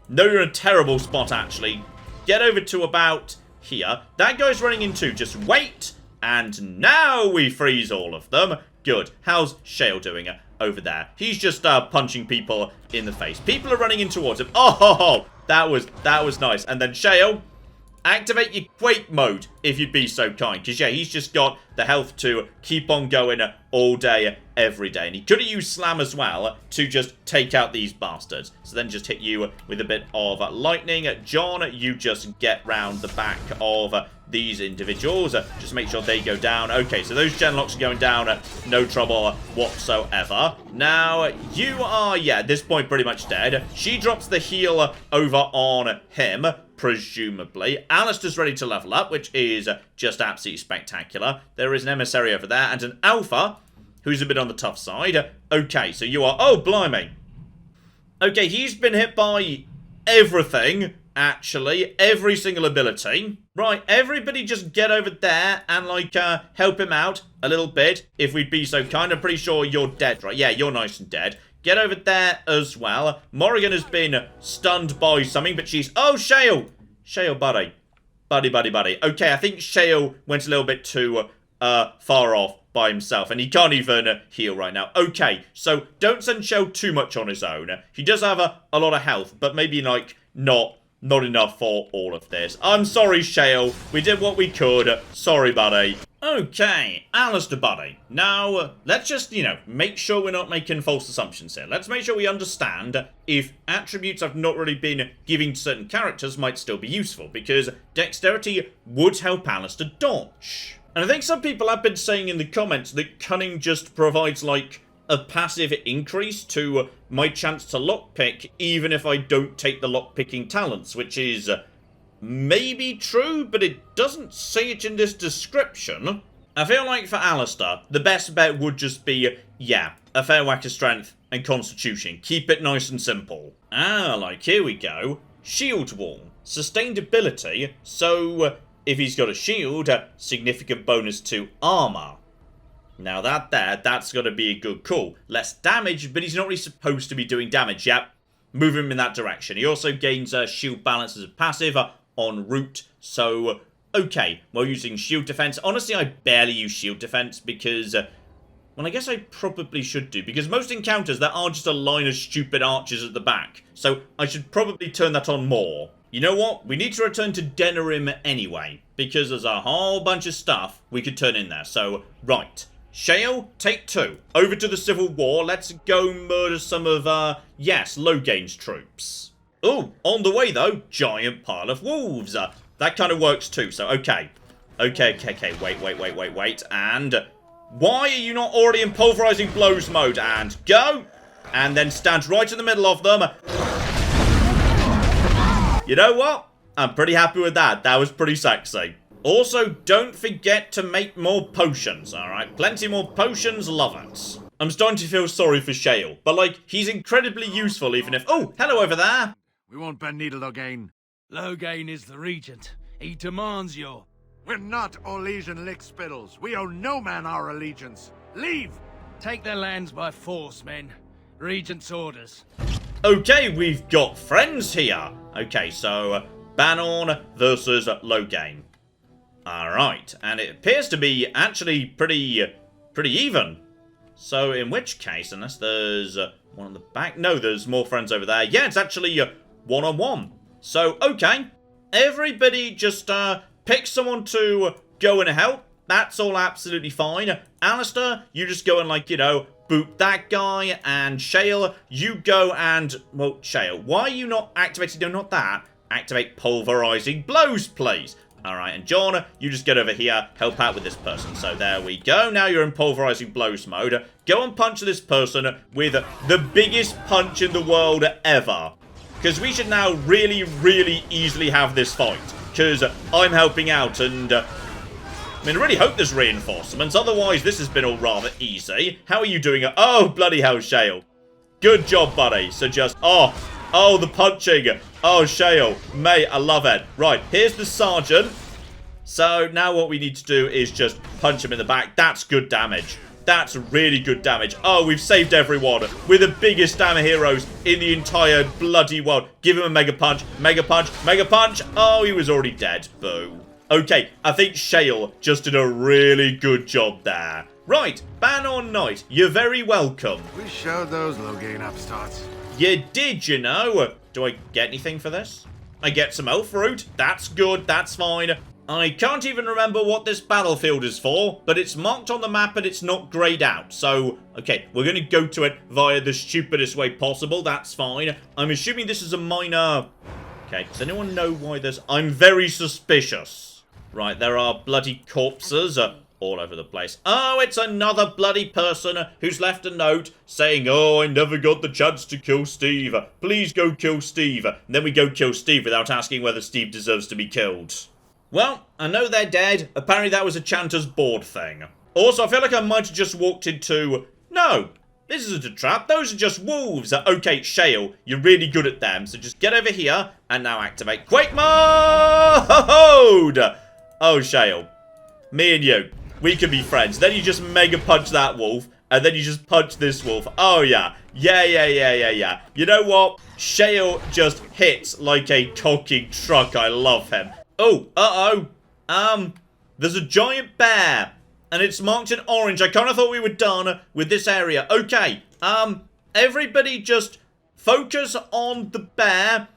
No, you're in a terrible spot, actually. Get over to about here. That guy's running in too. Just wait. And now we freeze all of them. Good. How's Shale doing over there? He's just punching people in the face. People are running in towards him. Oh, that was nice. And then Shale, activate your Quake mode, if you'd be so kind. Because, yeah, he's just got the health to keep on going all day, every day. And he could have used Slam as well to just take out these bastards. So then just hit you with a bit of lightning. John, you just get round the back of these individuals. Just make sure they go down. Okay, so those genlocks are going down. No trouble whatsoever. Now, you are, yeah, at this point pretty much dead. She drops the heal over on him, presumably. Alistair's ready to level up, which is just absolutely spectacular. There is an emissary over there and an alpha, who's a bit on the tough side. Okay, so you are... Oh, blimey. Okay, he's been hit by everything, actually. Every single ability. Right, everybody just get over there and, like, help him out a little bit, if we'd be so kind. I'm pretty sure you're dead, right? Yeah, you're nice and dead. Get over there as well. Morrigan has been stunned by something, but she's... Oh, Shale! Shale, buddy. Buddy. Okay, I think Shale went a little bit too far off by himself, and he can't even heal right now. Okay, so don't send Shale too much on his own. He does have a lot of health, but maybe, like, not enough for all of this. I'm sorry, Shale. We did what we could. Sorry, buddy. Okay, Alistair, buddy. Now, let's just, you know, make sure we're not making false assumptions here. Let's make sure we understand if attributes I've not really been giving to certain characters might still be useful, because dexterity would help Alistair dodge. And I think some people have been saying in the comments that cunning just provides, like, a passive increase to my chance to lockpick, even if I don't take the lockpicking talents, which is maybe true, but it doesn't say it in this description. I feel like for Alistair, the best bet would just be, yeah, a fair whack of strength and constitution. Keep it nice and simple. Ah, like, here we go. Shield wall. Sustained ability, so if he's got a shield, significant bonus to armor. Now that's got to be a good call. Less damage, but he's not really supposed to be doing damage. Yep, move him in that direction. He also gains shield balance as a passive en route. So, okay, while using shield defense. Honestly, I barely use shield defense because, well, I guess I probably should do. Because most encounters, there are just a line of stupid archers at the back. So, I should probably turn that on more. You know what? We need to return to Denerim anyway. Because there's a whole bunch of stuff we could turn in there. So, right. Shale, take 2. Over to the Civil War. Let's go murder some of, yes, Logain's troops. Oh, on the way, though, giant pile of wolves. That kind of works, too, so, okay. Okay, wait. And why are you not already in pulverizing blows mode? And go. And then stand right in the middle of them. You know what? I'm pretty happy with that. That was pretty sexy. Also, don't forget to make more potions, alright? Plenty more potions, love it. I'm starting to feel sorry for Shale, but, like, he's incredibly useful even if... Oh, hello over there! We won't bend needle, Logain. Logain is the regent. He demands your... We're not Orlesian lickspittles. We owe no man our allegiance. Leave! Take their lands by force, men. Regent's orders. Okay, we've got friends here. Okay, so, Banorn versus Logain. Alright, and it appears to be actually pretty even. So, in which case, unless there's one on the back... No, there's more friends over there. Yeah, it's actually one-on-one. So, okay. Everybody just pick someone to go and help. That's all absolutely fine. Alistair, you just go and, like, you know, boot that guy. And Shale, you go and... Well, Shale, why are you not activating... No, not that. Activate pulverizing blows, please. Alright, and John, you just get over here, help out with this person. So there we go. Now you're in pulverizing blows mode. Go and punch this person with the biggest punch in the world ever. Because we should now really, really easily have this fight. Because I'm helping out and... I mean, I really hope there's reinforcements. Otherwise, this has been all rather easy. How are you doing? Oh, bloody hell, Shale. Good job, buddy. So just... Oh, the punching. Oh, Shale. Mate, I love it. Right, here's the sergeant. So now what we need to do is just punch him in the back. That's good damage. That's really good damage. Oh, we've saved everyone. We're the biggest damn heroes in the entire bloody world. Give him a mega punch. Mega punch. Mega punch. Oh, he was already dead. Boo. Okay, I think Shale just did a really good job there. Right, Banorn Knight, you're very welcome. We showed those Logain upstarts. You did, you know. Do I get anything for this? I get some elf fruit. That's good, that's fine. I can't even remember what this battlefield is for, but it's marked on the map and it's not grayed out. So, okay, we're going to go to it via the stupidest way possible. That's fine. I'm assuming this is a minor... Okay, does anyone know why there's... I'm very suspicious. Right, there are bloody corpses all over the place. Oh, it's another bloody person who's left a note saying, oh, I never got the chance to kill Steve. Please go kill Steve. And then we go kill Steve without asking whether Steve deserves to be killed. Well, I know they're dead. Apparently that was a Chanter's board thing. Also, I feel like I might have just walked into... No, this isn't a trap. Those are just wolves. Okay, Shale, you're really good at them. So just get over here and now activate Quake Mode! Oh, Shale, me and you, we can be friends. Then you just mega punch that wolf and then you just punch this wolf. Oh, yeah. Yeah. You know what? Shale just hits like a cocking truck. I love him. Oh, there's a giant bear, and it's marked in orange. I kind of thought we were done with this area. Okay, everybody just focus on the bear,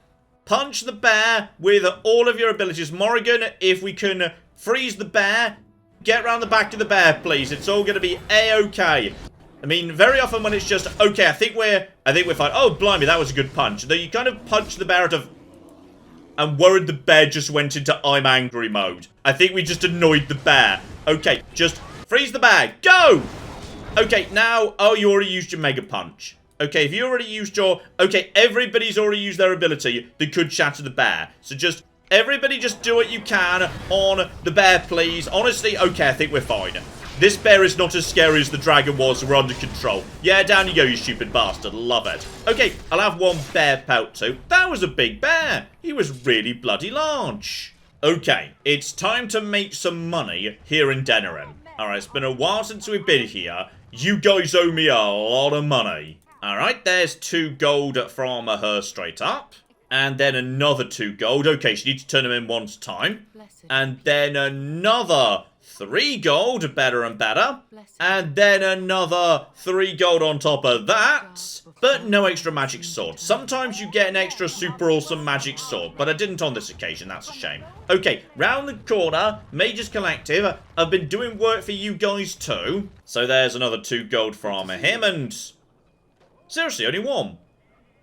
punch the bear with all of your abilities. Morrigan, if we can freeze the bear, get around the back of the bear, please. It's all going to be A-okay. I mean, very often when it's just, okay, I think we're fine. Oh, blimey, that was a good punch. Though you kind of punch the bear out of... I'm worried the bear just went into I'm angry mode. I think we just annoyed the bear. Okay, just freeze the bear. Go! Okay, now... Oh, you already used your Mega Punch. Okay, if you already used your... Okay, everybody's already used their ability that could shatter the bear. So just... Everybody just do what you can on the bear, please. Honestly, okay, I think we're fine. This bear is not as scary as the dragon was. We're under control. Yeah, down you go, you stupid bastard. Love it. Okay, I'll have one bear pelt too. That was a big bear. He was really bloody large. Okay, it's time to make some money here in Denerim. Alright, it's been a while since we've been here. You guys owe me a lot of money. Alright, there's 2 gold from her straight up. And then another 2 gold. Okay, she needs to turn them in one time. And then another 3 gold, better and better. And then another 3 gold on top of that. But no extra magic sword. Sometimes you get an extra super awesome magic sword, but I didn't on this occasion, that's a shame. Okay, round the corner, Mages Collective. I've been doing work for you guys too. So there's another 2 gold from him, and... Seriously, only 1.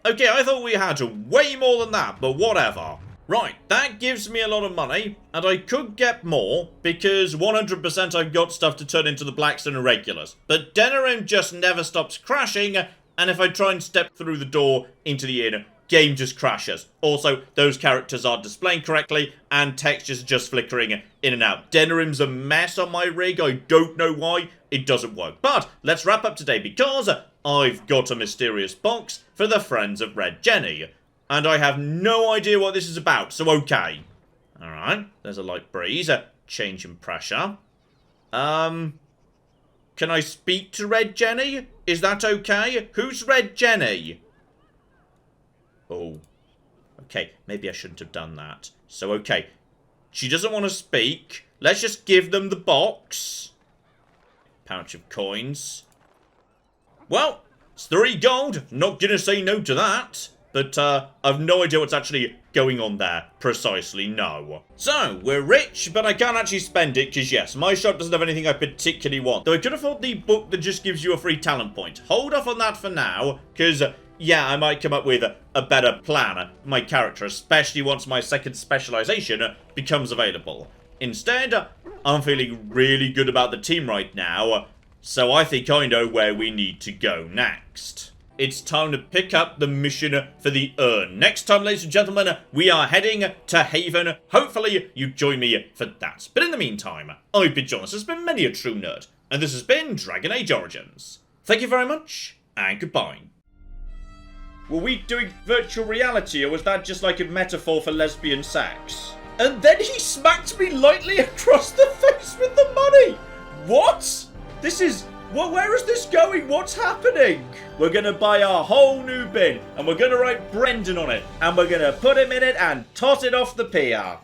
Okay, I thought we had way more than that, but whatever. Right, that gives me a lot of money, and I could get more, because 100% I've got stuff to turn into the Blackstone Irregulars. But Denerim just never stops crashing, and if I try and step through the door into the inn, game just crashes. Also, those characters aren't displaying correctly, and textures are just flickering in and out. Denerim's a mess on my rig, I don't know why it doesn't work. But, let's wrap up today, because I've got a mysterious box for the Friends of Red Jenny. And I have no idea what this is about, so okay. Alright, there's a light breeze, a change in pressure. Can I speak to Red Jenny? Is that okay? Who's Red Jenny? Oh. Okay, maybe I shouldn't have done that. So, okay. She doesn't want to speak. Let's just give them the box. Pouch of coins. Well, it's 3 gold. Not gonna say no to that. But, I've no idea what's actually going on there. Precisely, no. So, we're rich, but I can't actually spend it, because yes, my shop doesn't have anything I particularly want. Though I could afford the book that just gives you a free talent point. Hold off on that for now, because, yeah, I might come up with a better plan for my character, especially once my second specialization becomes available. Instead, I'm feeling really good about the team right now, so I think I know where we need to go next. It's time to pick up the mission for the urn. Next time, ladies and gentlemen, we are heading to Haven. Hopefully, you join me for that. But in the meantime, I've been John. This has been Many a True Nerd. And this has been Dragon Age Origins. Thank you very much, and goodbye. Were we doing virtual reality, or was that just like a metaphor for lesbian sex? And then he smacked me lightly across the face with the money! What? This is... Well, where is this going? What's happening? We're going to buy a whole new bin, and we're going to write Brendan on it, and we're going to put him in it and toss it off the pier.